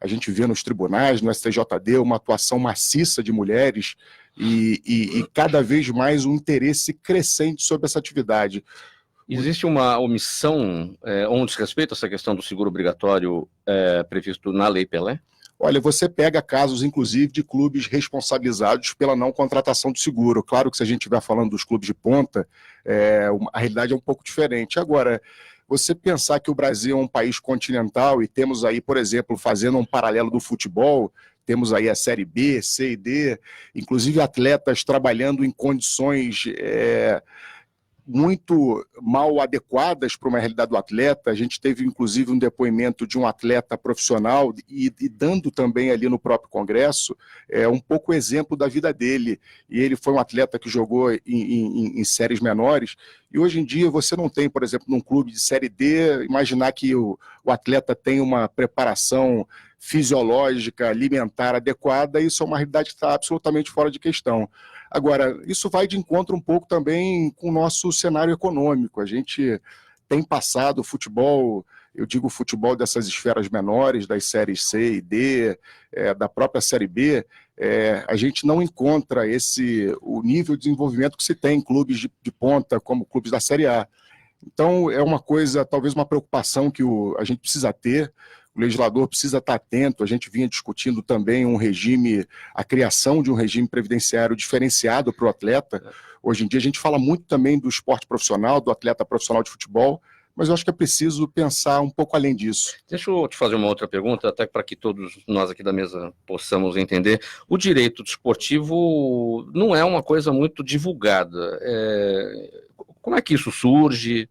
a gente vê nos tribunais, no STJD, uma atuação maciça de mulheres e cada vez mais um interesse crescente sobre essa atividade. Existe uma omissão onde se respeita essa questão do seguro obrigatório previsto na Lei Pelé? Olha, você pega casos, inclusive, de clubes responsabilizados pela não contratação de seguro. Claro que se a gente estiver falando dos clubes de ponta, a realidade é um pouco diferente. Agora, você pensar que o Brasil é um país continental e temos aí, por exemplo, fazendo um paralelo do futebol, temos aí a Série B, C e D, inclusive atletas trabalhando em condições muito mal adequadas para uma realidade do atleta. A gente teve, inclusive, um depoimento de um atleta profissional e dando também ali no próprio Congresso um pouco o exemplo da vida dele. E ele foi um atleta que jogou em séries menores, e hoje em dia você não tem, por exemplo, num clube de Série D, imaginar que o atleta tem uma preparação fisiológica, alimentar adequada. Isso é uma realidade que está absolutamente fora de questão. Agora, isso vai de encontro um pouco também com o nosso cenário econômico. A gente tem passado o futebol, eu digo futebol dessas esferas menores, das séries C e D, da própria Série B, a gente não encontra o nível de desenvolvimento que se tem em clubes de ponta, como clubes da Série A. Então, é uma coisa, talvez uma preocupação que a gente precisa ter. O legislador precisa estar atento. A gente vinha discutindo também a criação de um regime previdenciário diferenciado para o atleta. Hoje em dia a gente fala muito também do esporte profissional, do atleta profissional de futebol, mas eu acho que é preciso pensar um pouco além disso. Deixa eu te fazer uma outra pergunta, até para que todos nós aqui da mesa possamos entender. O direito desportivo não é uma coisa muito divulgada. Como é que isso surge?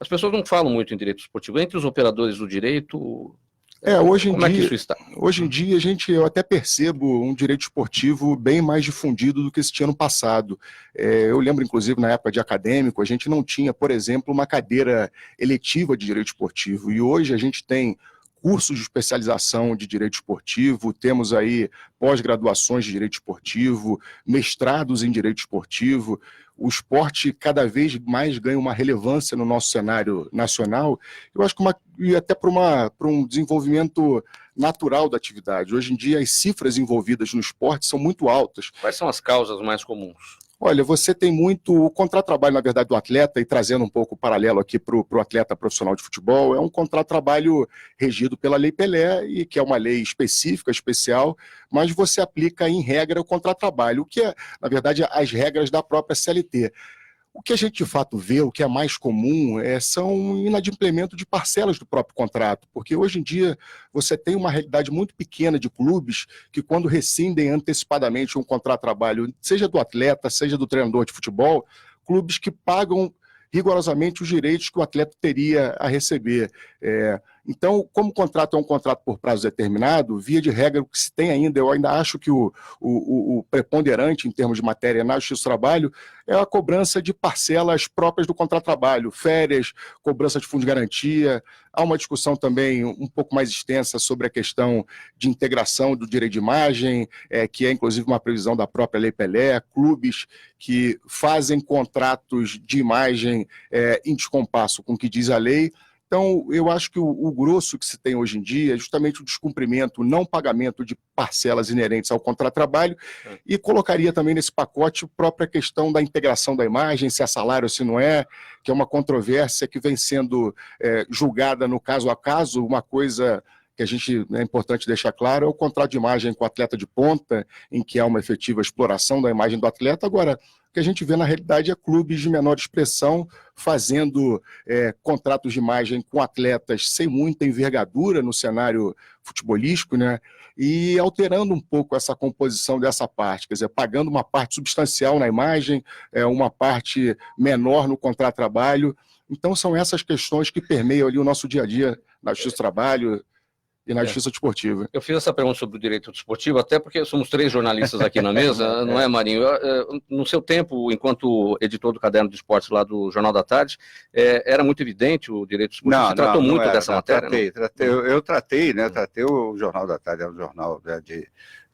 As pessoas não falam muito em direito esportivo. Entre os operadores do direito, hoje em como é que dia, isso está? Hoje em dia, eu até percebo um direito esportivo bem mais difundido do que se tinha no passado. Eu lembro, inclusive, na época de acadêmico, a gente não tinha, por exemplo, uma cadeira eletiva de direito esportivo. E hoje a gente tem cursos de especialização de direito esportivo, temos aí pós-graduações de direito esportivo, mestrados em direito esportivo. O esporte cada vez mais ganha uma relevância no nosso cenário nacional, eu acho que e até para um desenvolvimento natural da atividade. Hoje em dia as cifras envolvidas no esporte são muito altas. Quais são as causas mais comuns? Olha, você tem muito o contrato-trabalho, na verdade, do atleta, e trazendo um pouco o paralelo aqui para o atleta profissional de futebol, é um contrato-trabalho regido pela Lei Pelé, e que é uma lei específica, especial, mas você aplica, em regra, o contrato-trabalho, o que é, na verdade, as regras da própria CLT. O que a gente, de fato, vê, o que é mais comum, são inadimplemento de parcelas do próprio contrato, porque hoje em dia você tem uma realidade muito pequena de clubes que, quando rescindem antecipadamente um contrato de trabalho, seja do atleta, seja do treinador de futebol, clubes que pagam rigorosamente os direitos que o atleta teria a receber. Então, como o contrato é um contrato por prazo determinado, via de regra, o que se tem ainda, eu ainda acho que o preponderante em termos de matéria na Justiça do Trabalho é a cobrança de parcelas próprias do contrato de trabalho, férias, cobrança de fundo de garantia. Há uma discussão também um pouco mais extensa sobre a questão de integração do direito de imagem, que é inclusive uma previsão da própria Lei Pelé, clubes que fazem contratos de imagem em descompasso com o que diz a lei. Então, eu acho que o grosso que se tem hoje em dia é justamente o descumprimento, o não pagamento de parcelas inerentes ao contrato de trabalho, e colocaria também nesse pacote a própria questão da integração da imagem, se é salário ou se não é, que é uma controvérsia que vem sendo julgada no caso a caso. Uma coisa que a gente é importante deixar claro é o contrato de imagem com o atleta de ponta, em que há uma efetiva exploração da imagem do atleta. Agora, o que a gente vê na realidade é clubes de menor expressão fazendo contratos de imagem com atletas sem muita envergadura no cenário futebolístico, né? E alterando um pouco essa composição dessa parte, quer dizer, pagando uma parte substancial na imagem, uma parte menor no contrato de trabalho. Então, são essas questões que permeiam ali o nosso dia a dia na Justiça do Trabalho e na Justiça Desportiva. Eu fiz essa pergunta sobre o direito desportivo, até porque somos 3 jornalistas aqui na mesa, não é, Marinho? No seu tempo, enquanto editor do Caderno de Esportes lá do Jornal da Tarde, era muito evidente o direito desportivo? Você tratou muito dessa matéria? Eu tratei, né? Tratei o Jornal da Tarde, é um jornal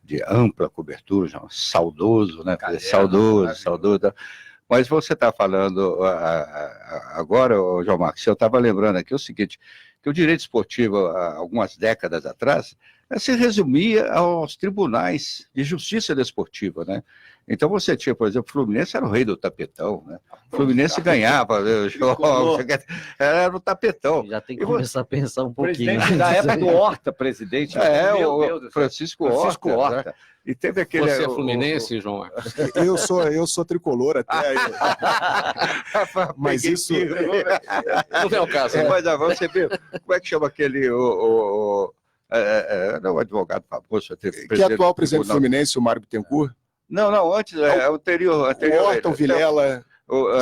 de ampla cobertura, um saudoso, né? Saudoso. Mas você está falando agora, João Marcos, eu estava lembrando aqui o seguinte, que o direito esportivo, há algumas décadas atrás, se resumia aos tribunais de justiça desportiva, né? Então você tinha, por exemplo, o Fluminense era o rei do tapetão, né? O Fluminense ganhava os jogos, era o tapetão. Já tem que começar a pensar um pouquinho. Presidente da época do Horta, presidente. O Francisco Horta. Né? E teve aquele... Você é fluminense, João Marcos? Eu sou tricolor até aí. Mas isso... Não é o caso. Mas você vê, como é que chama aquele... o advogado famoso. Que é atual presidente do Fluminense, o Mário Bittencourt? Não, antes, anterior. O Horta, o Vilela...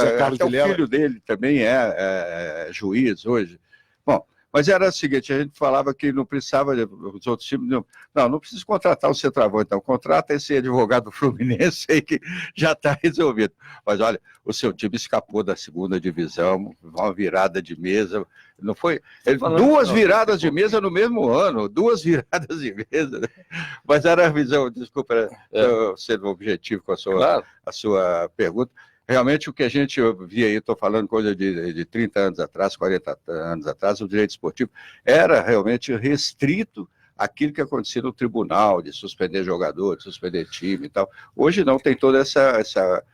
Zé Carlos até o Vilela. filho dele também é juiz hoje. Bom, mas era o seguinte, a gente falava que não precisava, os outros times, não precisa contratar o centroavante, então contrata esse advogado Fluminense aí que já está resolvido. Mas olha, o seu time escapou da segunda divisão, uma virada de mesa, não foi? Duas viradas de mesa no mesmo ano, duas viradas de mesa, né? Mas era a visão, desculpa, sendo objetivo com a sua pergunta. Realmente o que a gente via aí, estou falando coisa de 30 anos atrás, 40 anos atrás, o direito esportivo era realmente restrito àquilo que acontecia no tribunal, de suspender jogadores, suspender time e tal. Hoje não, tem toda essa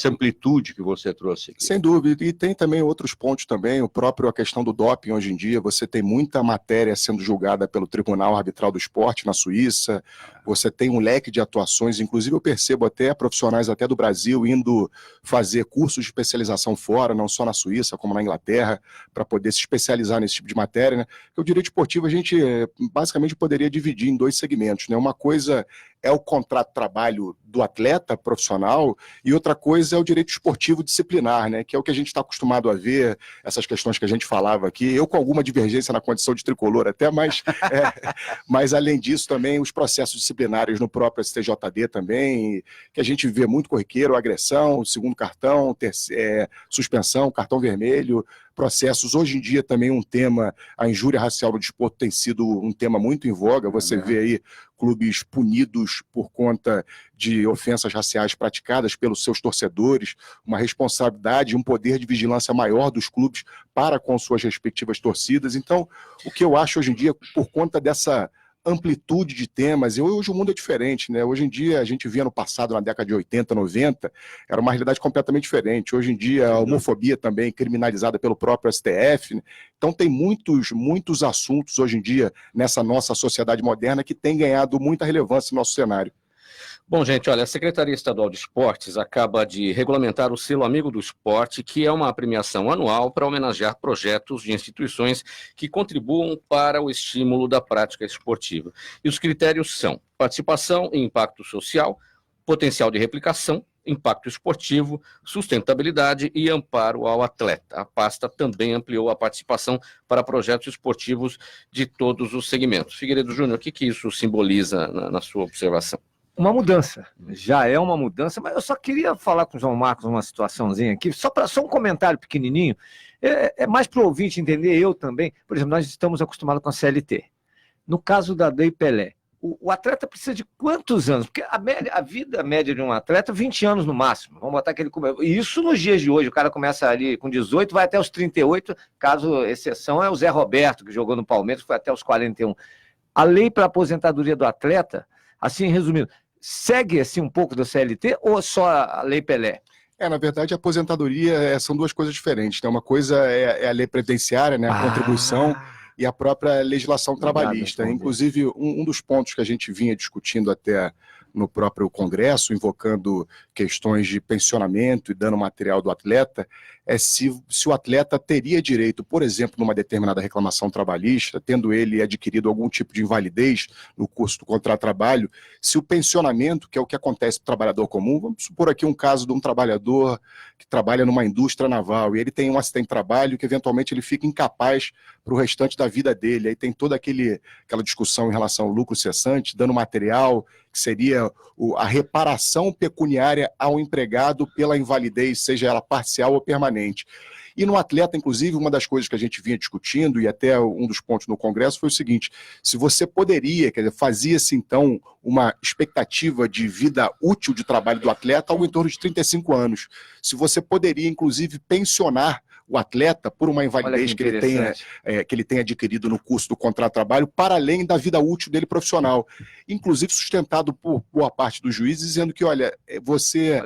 amplitude que você trouxe aqui. Sem dúvida, e tem também outros pontos também, a questão do doping hoje em dia, você tem muita matéria sendo julgada pelo Tribunal Arbitral do Esporte na Suíça, você tem um leque de atuações, inclusive eu percebo até profissionais até do Brasil indo fazer cursos de especialização fora, não só na Suíça, como na Inglaterra, para poder se especializar nesse tipo de matéria, né? Porque o direito esportivo a gente basicamente poderia dividir em 2 segmentos, né? Uma coisa é o contrato de trabalho do atleta profissional e outra coisa é o direito esportivo disciplinar, né? Que é o que a gente está acostumado a ver, essas questões que a gente falava aqui, eu com alguma divergência na condição de tricolor até, mas além disso também os processos disciplinares no próprio STJD também, que a gente vê muito corriqueiro, agressão, segundo cartão, suspensão, cartão vermelho, processos. Hoje em dia também um tema, a injúria racial no desporto tem sido um tema muito em voga, você vê aí clubes punidos por conta de ofensas raciais praticadas pelos seus torcedores, uma responsabilidade, um poder de vigilância maior dos clubes para com suas respectivas torcidas. Então, o que eu acho hoje em dia, por conta dessa amplitude de temas, e hoje o mundo é diferente, né? Hoje em dia, a gente via no passado, na década de 80, 90, era uma realidade completamente diferente. Hoje em dia, a homofobia também criminalizada pelo próprio STF, né? Então tem muitos assuntos hoje em dia nessa nossa sociedade moderna que tem ganhado muita relevância no nosso cenário. Bom, gente, olha, a Secretaria Estadual de Esportes acaba de regulamentar o selo Amigo do Esporte, que é uma premiação anual para homenagear projetos de instituições que contribuam para o estímulo da prática esportiva. E os critérios são participação e impacto social, potencial de replicação, impacto esportivo, sustentabilidade e amparo ao atleta. A pasta também ampliou a participação para projetos esportivos de todos os segmentos. Figueiredo Júnior, o que isso simboliza na sua observação? Uma mudança, já é uma mudança, mas eu só queria falar com o João Marcos uma situaçãozinha aqui, só um comentário pequenininho, é mais para o ouvinte entender, eu também. Por exemplo, nós estamos acostumados com a CLT. No caso da Lei Pelé, o atleta precisa de quantos anos? Porque a vida média de um atleta é 20 anos no máximo. Vamos botar aquele... E isso nos dias de hoje, o cara começa ali com 18, vai até os 38, caso exceção é o Zé Roberto, que jogou no Palmeiras, foi até os 41. A lei para a aposentadoria do atleta, assim, resumindo, segue assim um pouco da CLT ou só a Lei Pelé? Na verdade, a aposentadoria são 2 coisas diferentes, né? Uma coisa é a lei previdenciária, né? A contribuição, e a própria legislação trabalhista. Inclusive, um dos pontos que a gente vinha discutindo até no próprio Congresso, invocando questões de pensionamento e dano material do atleta, é se o atleta teria direito, por exemplo, numa determinada reclamação trabalhista, tendo ele adquirido algum tipo de invalidez no curso do contrato de trabalho, se o pensionamento, que é o que acontece para o trabalhador comum, vamos supor aqui um caso de um trabalhador que trabalha numa indústria naval e ele tem um acidente de trabalho que eventualmente ele fica incapaz para o restante da vida dele, aí tem toda aquela discussão em relação ao lucro cessante, dano material, que seria a reparação pecuniária ao empregado pela invalidez, seja ela parcial ou permanente. E no atleta, inclusive, uma das coisas que a gente vinha discutindo, e até um dos pontos no Congresso, foi o seguinte: se você poderia, quer dizer, fazia-se então uma expectativa de vida útil de trabalho do atleta algo em torno de 35 anos. Se você poderia, inclusive, pensionar o atleta por uma invalidez que ele tenha adquirido no curso do contrato de trabalho, para além da vida útil dele profissional. Inclusive sustentado por boa parte dos juízes, dizendo que, olha, você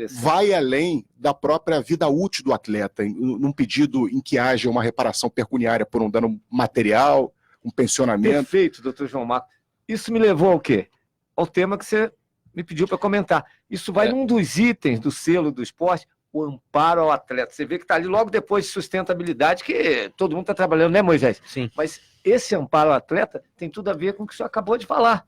vai além da própria vida útil do atleta, num pedido em que haja uma reparação pecuniária por um dano material, um pensionamento. Perfeito, doutor João Marcos. Isso me levou ao quê? Ao tema que você me pediu para comentar. Isso vai num dos itens do selo do esporte, o amparo ao atleta. Você vê que está ali logo depois de sustentabilidade, que todo mundo está trabalhando, né, Moisés? Sim. Mas esse amparo ao atleta tem tudo a ver com o que o senhor acabou de falar.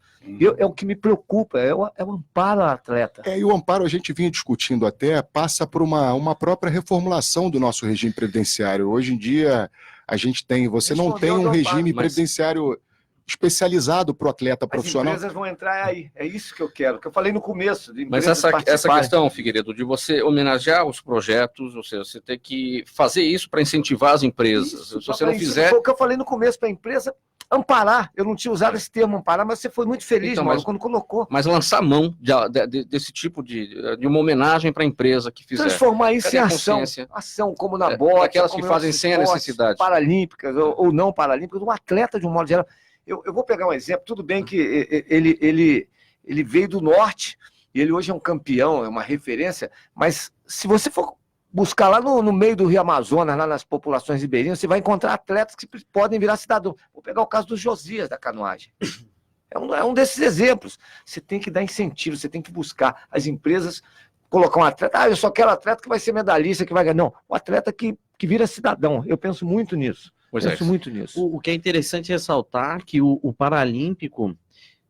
É o que me preocupa, é o amparo ao atleta. E o amparo, a gente vinha discutindo até, passa por uma própria reformulação do nosso regime previdenciário. Hoje em dia, a gente tem, você não tem um regime previdenciário especializado para o atleta profissional. As empresas vão entrar aí, é isso que eu quero, que eu falei no começo. De Mas essa questão, Figueiredo, de você homenagear os projetos, ou seja, você tem que fazer isso para incentivar as empresas. Se você não fizer... Foi o que eu falei no começo para a empresa amparar. Eu não tinha usado esse termo amparar, mas você foi muito feliz, então, Mauro, quando colocou. Mas lançar mão desse tipo de uma homenagem para a empresa que fizer. Transformar isso em ação, como na bola, aquelas que fazem sem a necessidade. Paralímpicas ou não paralímpicas, um atleta de um modo geral. Eu vou pegar um exemplo, tudo bem que ele veio do norte, e ele hoje é um campeão, é uma referência, mas se você for buscar lá no meio do Rio Amazonas, lá nas populações ribeirinhas, você vai encontrar atletas que podem virar cidadão. Vou pegar o caso do Josias da canoagem. É um desses exemplos. Você tem que dar incentivo, você tem que buscar as empresas, colocar um atleta, eu só quero atleta que vai ser medalhista, que vai ganhar. Não, o atleta que vira cidadão. Eu penso muito nisso. Penso muito nisso. O que é interessante ressaltar que o Paralímpico,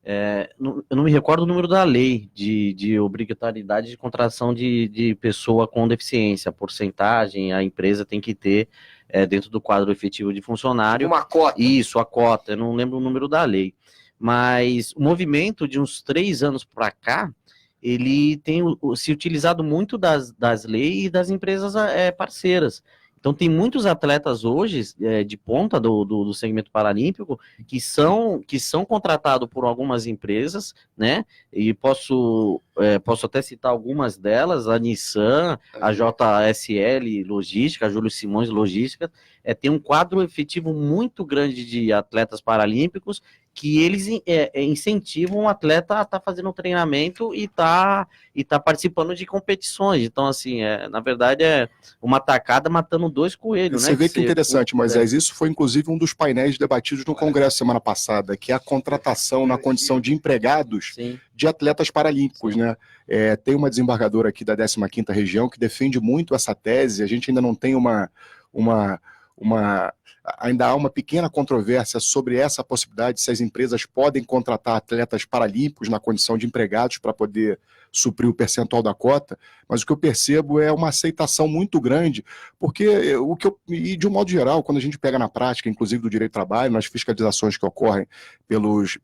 eu não me recordo o número da lei de obrigatoriedade de contratação de pessoa com deficiência, a porcentagem, a empresa tem que ter dentro do quadro efetivo de funcionário. Uma cota. Isso, a cota, eu não lembro o número da lei. Mas o movimento de uns 3 anos para cá, ele tem se utilizado muito das leis e das empresas parceiras. Então, tem muitos atletas hoje de ponta do segmento paralímpico que são contratados por algumas empresas, né? E posso até citar algumas delas, a Nissan, a JSL Logística, a Júlio Simões Logística. Tem um quadro efetivo muito grande de atletas paralímpicos que eles incentivam o atleta a estar fazendo um treinamento e tá participando de competições. Então, assim, na verdade, é uma tacada matando 2 coelhos, né? Você vê que interessante, Moisés, isso foi inclusive um dos painéis debatidos no Congresso semana passada, que é a contratação na condição de empregados de atletas paralímpicos, né? Tem uma desembargadora aqui da 15ª região que defende muito essa tese. A gente ainda não tem ainda há uma pequena controvérsia sobre essa possibilidade, se as empresas podem contratar atletas paralímpicos na condição de empregados para poder suprir o percentual da cota, mas o que eu percebo é uma aceitação muito grande, porque e de um modo geral, quando a gente pega na prática, inclusive do direito do trabalho, nas fiscalizações que ocorrem pelas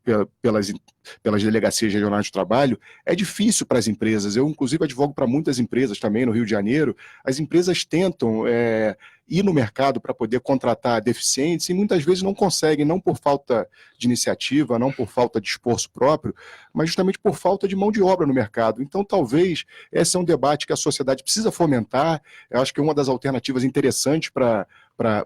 delegacias regionais de trabalho, é difícil para as empresas. Eu, inclusive, advogo para muitas empresas também no Rio de Janeiro. As empresas tentam ir no mercado para poder contratar deficientes e muitas vezes não conseguem, não por falta de iniciativa, não por falta de esforço próprio, mas justamente por falta de mão de obra no mercado. Então, talvez, esse é um debate que a sociedade precisa fomentar. Eu acho que é uma das alternativas interessantes para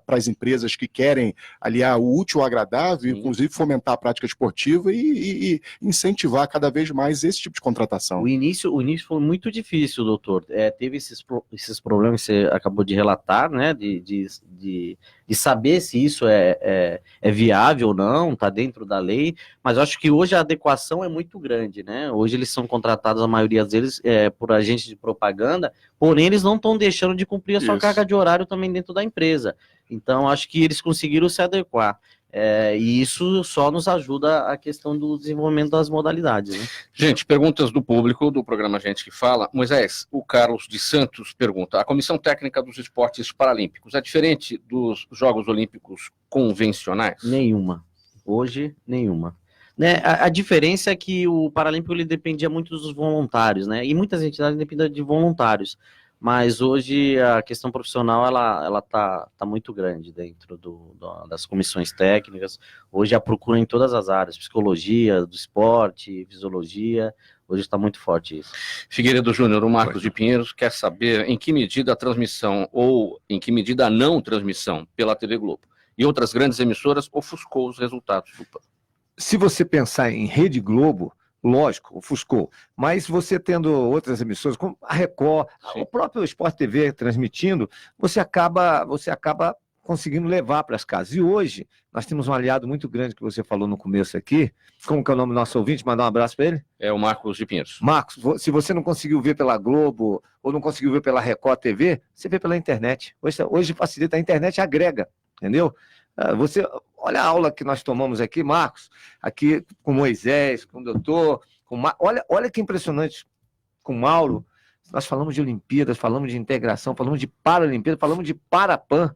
as empresas que querem aliar o útil ao agradável, inclusive fomentar a prática esportiva e incentivar cada vez mais esse tipo de contratação. O início foi muito difícil, doutor. Teve esses problemas que você acabou de relatar, né, de saber se isso é viável ou não, está dentro da lei, mas eu acho que hoje a adequação é muito grande, né? Hoje eles são contratados, a maioria deles, por agentes de propaganda, porém eles não estão deixando de cumprir a sua carga de horário também dentro da empresa. Então, acho que eles conseguiram se adequar. E isso só nos ajuda a questão do desenvolvimento das modalidades, né? Gente, perguntas do público do programa Gente que Fala. Moisés, o Carlos de Santos pergunta: a Comissão Técnica dos Esportes Paralímpicos é diferente dos Jogos Olímpicos convencionais? Nenhuma. Hoje, nenhuma. Né? A diferença é que o Paralímpico ele dependia muito dos voluntários, né? E muitas entidades dependem de voluntários. Mas hoje a questão profissional ela tá muito grande dentro das comissões técnicas. Hoje a procura em todas as áreas, psicologia, do esporte, fisiologia, hoje está muito forte isso. Figueiredo Júnior, o Marcos de Pinheiros quer saber em que medida a transmissão ou em que medida a não transmissão pela TV Globo e outras grandes emissoras ofuscou os resultados do PAN. Se você pensar em Rede Globo, lógico, ofuscou, mas você tendo outras emissoras, como a Record, o próprio Sport TV transmitindo, você acaba conseguindo levar para as casas. E hoje, nós temos um aliado muito grande que você falou no começo aqui. Como que é o nome do nosso ouvinte? Mandar um abraço para ele. É o Marcos de Pinheiros. Marcos, se você não conseguiu ver pela Globo ou não conseguiu ver pela Record TV, você vê pela internet. Hoje facilita, a internet agrega, entendeu? Você, olha a aula que nós tomamos aqui, Marcos, aqui com Moisés, com o doutor, olha que impressionante, com o Mauro. Nós falamos de Olimpíadas, falamos de integração, falamos de Paralimpíadas, falamos de Parapan.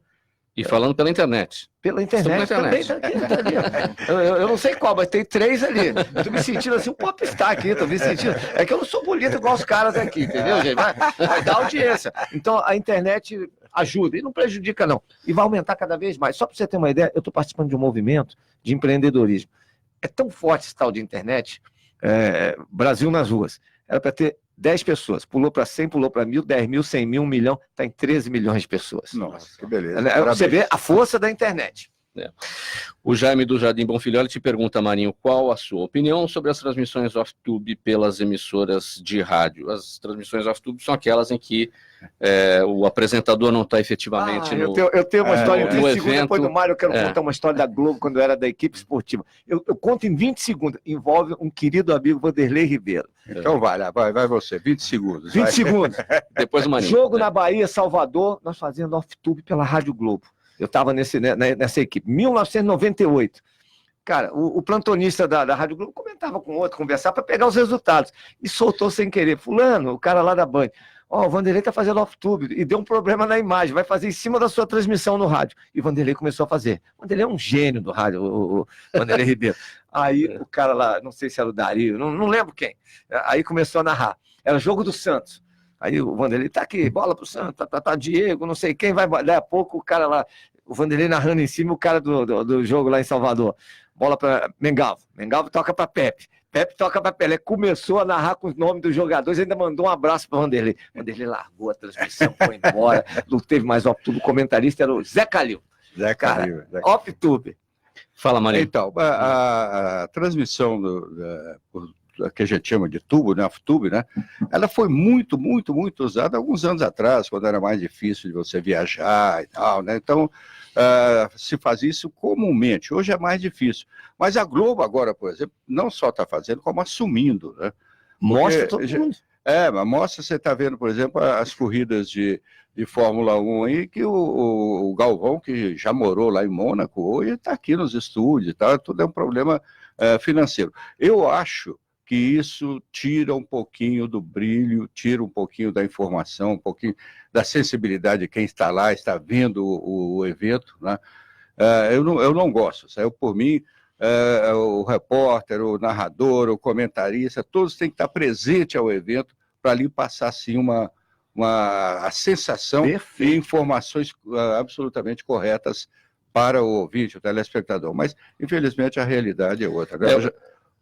E falando pela internet. Pela internet, Estamos na internet. também tá ali. Eu não sei qual, mas tem 3 ali. Eu tô me sentindo assim um popstar aqui, tô me sentindo. É que eu não sou bonito igual os caras aqui, entendeu, gente? Vai dar audiência. Então a internet ajuda e não prejudica, não. E vai aumentar cada vez mais. Só para você ter uma ideia, eu estou participando de um movimento de empreendedorismo. É tão forte esse tal de internet, Brasil nas ruas. Era para ter 10 pessoas, pulou para 100, pulou para 1.000, 10 mil, 100 mil, 1 milhão, está em 13 milhões de pessoas. Nossa, que beleza. Você vê a força da internet. O Jaime do Jardim Bonfilholi te pergunta, Marinho, qual a sua opinião sobre as transmissões off-tube pelas emissoras de rádio? As transmissões off-tube são aquelas em que o apresentador não está efetivamente no eu tenho uma história em 20 segundos, evento. depois do Mário, eu quero contar uma história da Globo, quando eu era da equipe esportiva. Eu conto em 20 segundos, envolve um querido amigo, Vanderlei Ribeiro. Então vai você, 20 segundos. 20 vai. segundos. Depois o Marinho. Jogo na Bahia, Salvador, nós fazendo off-tube pela Rádio Globo. Eu estava nessa equipe, 1998. Cara, o plantonista da Rádio Globo comentava com o outro, conversava para pegar os resultados. E soltou sem querer. Fulano, o cara lá da Band. O Vanderlei está fazendo off-tube e deu um problema na imagem, vai fazer em cima da sua transmissão no rádio. E o Vanderlei começou a fazer. O Vanderlei é um gênio do rádio, o Vanderlei Ribeiro. Aí o cara lá, não sei se era o Dario, não lembro quem. Aí começou a narrar. Era jogo do Santos. Aí o Vanderlei tá aqui, bola pro Santos, tá Diego, não sei quem, vai. Daí a pouco o cara lá, o Vanderlei narrando em cima, o cara do jogo lá em Salvador. Bola para Mengalvo. Mengalvo toca para Pepe. Pepe toca para Pelé. Começou a narrar com os nomes dos jogadores, ainda mandou um abraço para o Vanderlei. Vanderlei largou a transmissão, foi embora. Não teve mais off-tube. O comentarista era o Zé Calil. Zé Calil. Off-tube. Fala, Marinho. Então, a transmissão que a gente chama de tubo, né, off-tube, né, ela foi muito usada alguns anos atrás, quando era mais difícil de você viajar e tal, né, então se fazia isso comumente, hoje é mais difícil, mas a Globo agora, por exemplo, não só está fazendo, como assumindo, né. Mostra todo mundo. Mas mostra, você está vendo, por exemplo, as corridas de Fórmula 1 aí, que o Galvão, que já morou lá em Mônaco, hoje está aqui nos estúdios e tal, tudo é um problema financeiro. Eu acho que isso tira um pouquinho do brilho, tira um pouquinho da informação, um pouquinho da sensibilidade de quem está lá, está vendo o evento, né? Eu não gosto, saiu por mim, o repórter, o narrador, o comentarista, todos têm que estar presentes ao evento para ali passar assim a sensação Perfeito. e informações absolutamente corretas para o ouvinte, o telespectador. Mas, infelizmente, a realidade é outra. Né?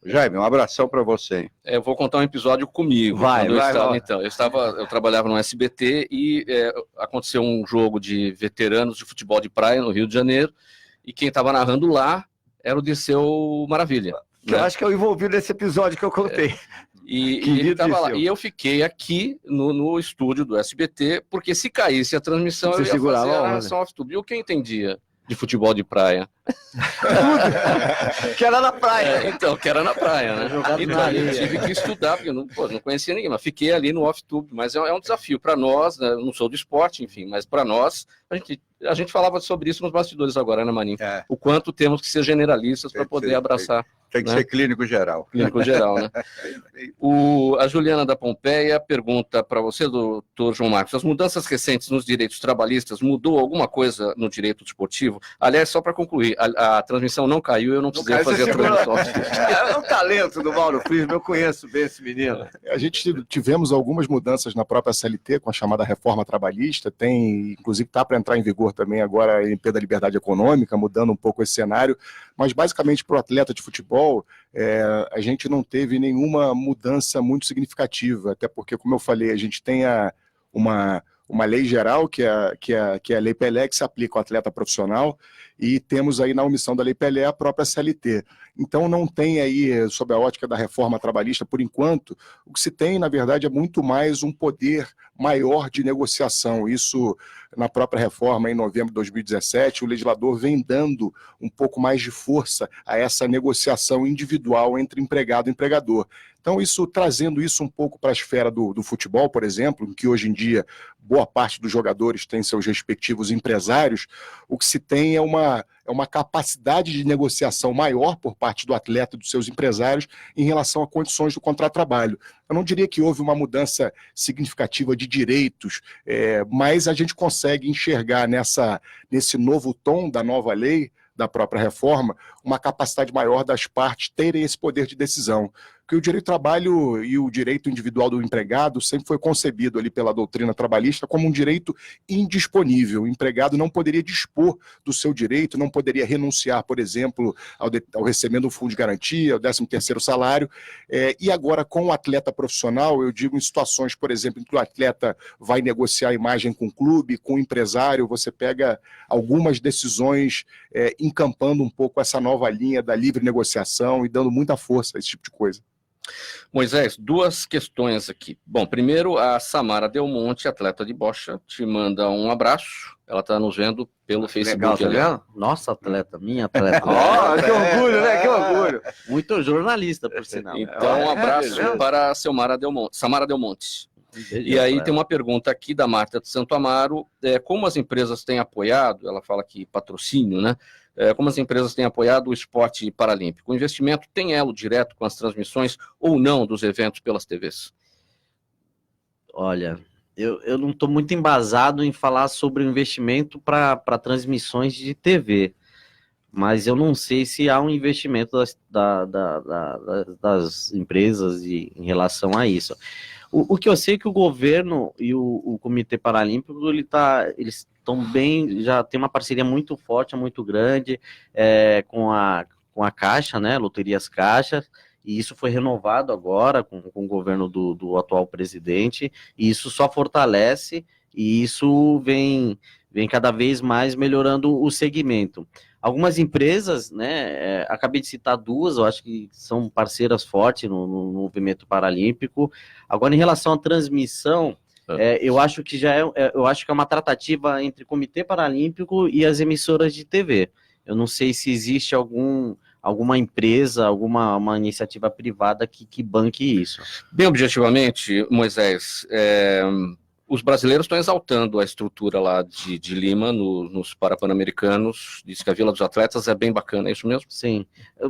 Jaime, um abração para você. Hein? Eu vou contar um episódio comigo. Eu trabalhava no SBT e aconteceu um jogo de veteranos de futebol de praia no Rio de Janeiro, e quem estava narrando lá era o Dirceu Maravilha. Que eu acho que eu envolvi nesse episódio que eu contei. E ele estava lá. E eu fiquei aqui no estúdio do SBT, porque se caísse a transmissão, eu ia fazer a narração off-tube. E o que eu entendia de futebol de praia? Que era na praia. Então, que era na praia, né? Então, eu tive que estudar, porque eu não conhecia ninguém, mas fiquei ali no off-tube. Mas é um desafio para nós, né? Eu não sou do esporte, enfim, mas para nós, a gente falava sobre isso nos bastidores agora, né, Maninho? O quanto temos que ser generalistas para poder abraçar. Tem que ser clínico geral. Clínico geral, né? A Juliana da Pompeia pergunta para você, doutor João Marcos, as mudanças recentes nos direitos trabalhistas mudou alguma coisa no direito desportivo? Aliás, só para concluir, a transmissão não caiu, eu não precisei fazer a transmissão. É um talento do Mauro Friso, eu conheço bem esse menino. A gente tivemos algumas mudanças na própria CLT com a chamada reforma trabalhista, inclusive está para entrar em vigor também agora a MP da Liberdade Econômica, mudando um pouco esse cenário, mas basicamente para o atleta de futebol, a gente não teve nenhuma mudança muito significativa, até porque, como eu falei, a gente tem uma lei geral, que é a Lei Pelé, que se aplica ao atleta profissional, e temos aí na omissão da Lei Pelé a própria CLT. Então não tem aí, sob a ótica da reforma trabalhista, por enquanto, o que se tem, na verdade, é muito mais um poder maior de negociação. Isso, na própria reforma, em novembro de 2017, o legislador vem dando um pouco mais de força a essa negociação individual entre empregado e empregador. Então, trazendo isso um pouco para a esfera do futebol, por exemplo, em que hoje em dia boa parte dos jogadores tem seus respectivos empresários, o que se tem é uma capacidade de negociação maior por parte do atleta e dos seus empresários em relação a condições do contrato de trabalho. Eu não diria que houve uma mudança significativa de direitos, mas a gente consegue enxergar nesse novo tom da nova lei, da própria reforma, uma capacidade maior das partes terem esse poder de decisão. Porque o direito do trabalho e o direito individual do empregado sempre foi concebido ali pela doutrina trabalhista como um direito indisponível. O empregado não poderia dispor do seu direito, não poderia renunciar, por exemplo, ao recebimento do fundo de garantia, ao 13º salário. E agora, com o atleta profissional, eu digo em situações, por exemplo, em que o atleta vai negociar a imagem com o clube, com o empresário, você pega algumas decisões encampando um pouco essa nova linha da livre negociação e dando muita força a esse tipo de coisa. Moisés, duas questões aqui. Bom, primeiro, a Samara Del Monte, atleta de bocha, te manda um abraço. Ela está nos vendo pelo Facebook. Legal, tá vendo? Nossa atleta, minha atleta. Que orgulho, né? Que orgulho. Muito jornalista, por sinal. Então, um abraço para a Samara Del Monte. E aí tem uma pergunta aqui da Marta de Santo Amaro, como as empresas têm apoiado, ela fala que patrocínio, né? Como as empresas têm apoiado o esporte paralímpico? O investimento tem elo direto com as transmissões ou não dos eventos pelas TVs? Olha, eu não estou muito embasado em falar sobre o investimento para transmissões de TV, mas eu não sei se há um investimento das empresas em relação a isso. O que eu sei é que o governo e o Comitê Paralímpico, eles estão bem, já tem uma parceria muito forte, muito grande com a Caixa, né, Loterias Caixa, e isso foi renovado agora com o governo do atual presidente, e isso só fortalece, e isso vem cada vez mais melhorando o segmento. Algumas empresas, né, acabei de citar duas, eu acho que são parceiras fortes no movimento paralímpico. Agora, em relação à transmissão, eu acho que eu acho que é uma tratativa entre o Comitê Paralímpico e as emissoras de TV. Eu não sei se existe alguma empresa, uma iniciativa privada que banque isso. Bem objetivamente, Moisés, os brasileiros estão exaltando a estrutura lá de Lima, nos Parapan-Americanos. Diz que a Vila dos Atletas é bem bacana, é isso mesmo? Sim.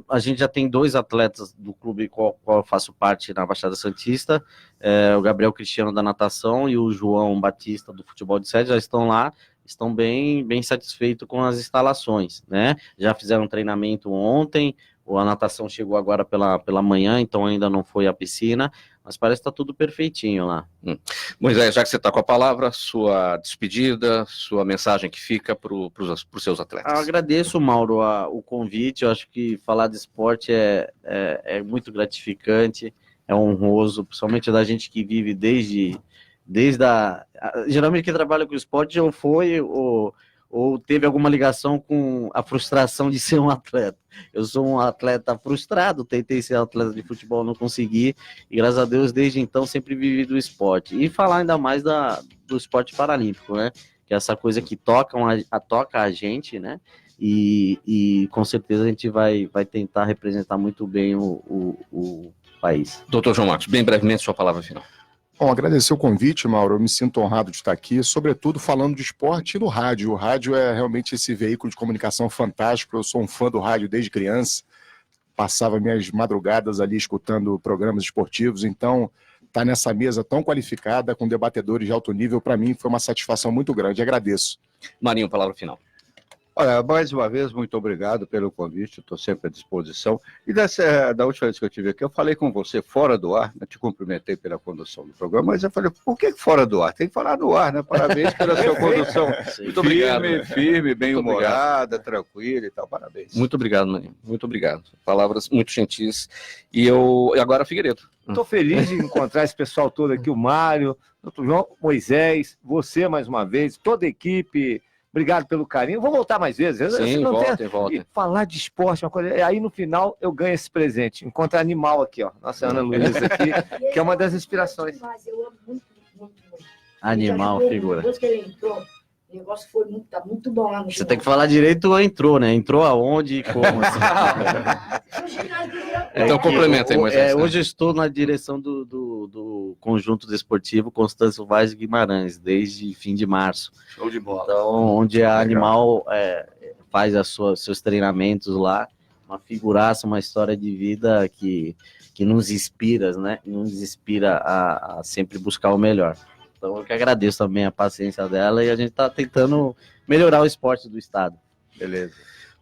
A gente já tem 2 atletas do clube qual eu faço parte na Baixada Santista, o Gabriel Cristiano da natação e o João Batista do futebol de 7, já estão lá, estão bem satisfeitos com as instalações, né? Já fizeram um treinamento ontem, a natação chegou agora pela manhã, então ainda não foi à piscina, mas parece que está tudo perfeitinho lá. Moisés, já que você está com a palavra, sua despedida, sua mensagem que fica para os seus atletas. Eu agradeço, Mauro, o convite. Eu acho que falar de esporte é muito gratificante, é honroso, principalmente da gente que vive geralmente quem trabalha com esporte já foi ou teve alguma ligação com a frustração de ser um atleta. Eu sou um atleta frustrado, tentei ser atleta de futebol, não consegui, e graças a Deus, desde então, sempre vivi do esporte. E falar ainda mais do esporte paralímpico, né? Que é essa coisa que toca a gente, né? E com certeza a gente vai tentar representar muito bem o país. Doutor João Marcos, bem brevemente, sua palavra final. Bom, agradecer o convite, Mauro, eu me sinto honrado de estar aqui, sobretudo falando de esporte e no rádio. O rádio é realmente esse veículo de comunicação fantástico, eu sou um fã do rádio desde criança, passava minhas madrugadas ali escutando programas esportivos, então estar nessa mesa tão qualificada, com debatedores de alto nível, para mim foi uma satisfação muito grande, agradeço. Marinho, palavra final. Olha, mais uma vez, muito obrigado pelo convite, estou sempre à disposição. E da última vez que eu estive aqui, eu falei com você fora do ar, né, te cumprimentei pela condução do programa, mas eu falei, por que fora do ar? Tem que falar no ar, né? Parabéns pela sua condução. Muito obrigado. Firme, bem-humorada, tranquila e tal, parabéns. Muito obrigado, Marinho, muito obrigado. Palavras muito gentis. E agora, Figueiredo. Estou feliz de encontrar esse pessoal todo aqui, o Mário, o João, Moisés, você mais uma vez, toda a equipe Obrigado pelo carinho. Vou voltar mais vezes. Sim, Não tem- voltem. E falar de esporte, uma coisa. Aí no final eu ganho esse presente. Encontro animal aqui, ó. Nossa Ana Luísa aqui, que é uma das inspirações. Mas eu amo muito. Animal, Ele ajudou, figura. Depois que ele entrou, o negócio foi muito, tá muito bom lá no Você tem que falar direito, entrou, né? Entrou aonde e como. Então, complementa aí, Moisés, né? Hoje eu estou na direção do Conjunto Desportivo Constâncio Vaz de Guimarães, desde fim de março. Show de bola. Então, onde a Animal faz seus treinamentos lá, uma figuraça, uma história de vida que nos inspira, né? Nos inspira a sempre buscar o melhor. Então, eu que agradeço também a paciência dela e a gente está tentando melhorar o esporte do estado. Beleza.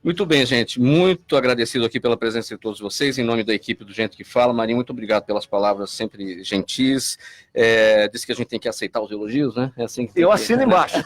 Muito bem, gente. Muito agradecido aqui pela presença de todos vocês, em nome da equipe do Gente que Fala. Marinho, muito obrigado pelas palavras sempre gentis. Diz que a gente tem que aceitar os elogios, né? É assim que Eu assino embaixo.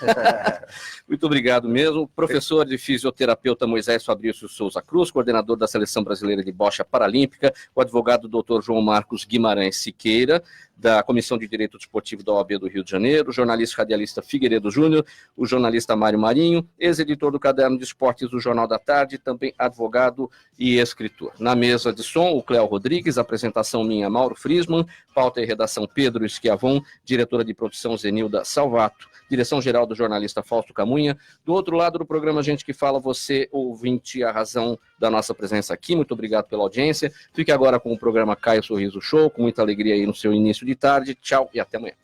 Muito obrigado mesmo. Professor de fisioterapeuta Moisés Fabrício Souza Cruz, coordenador da Seleção Brasileira de Bocha Paralímpica, o advogado Dr. João Marcos Guimarães Siqueira, da Comissão de Direito Desportivo da OAB do Rio de Janeiro, o jornalista radialista Figueiredo Júnior, o jornalista Mário Marinho, ex-editor do Caderno de Esportes do Jornal da Tarde, também advogado e escritor. Na mesa de som, o Cléo Rodrigues, apresentação minha, Mauro Friesman, pauta e redação Pedro Schiavon, diretora de produção Zenilda Salvato, direção-geral do jornalista Fausto Camunha. Do outro lado do programa Gente que Fala, você, ouvinte, a razão da nossa presença aqui. Muito obrigado pela audiência. Fique agora com o programa Caio Sorriso Show, com muita alegria aí no seu início de tarde. Tchau e até amanhã.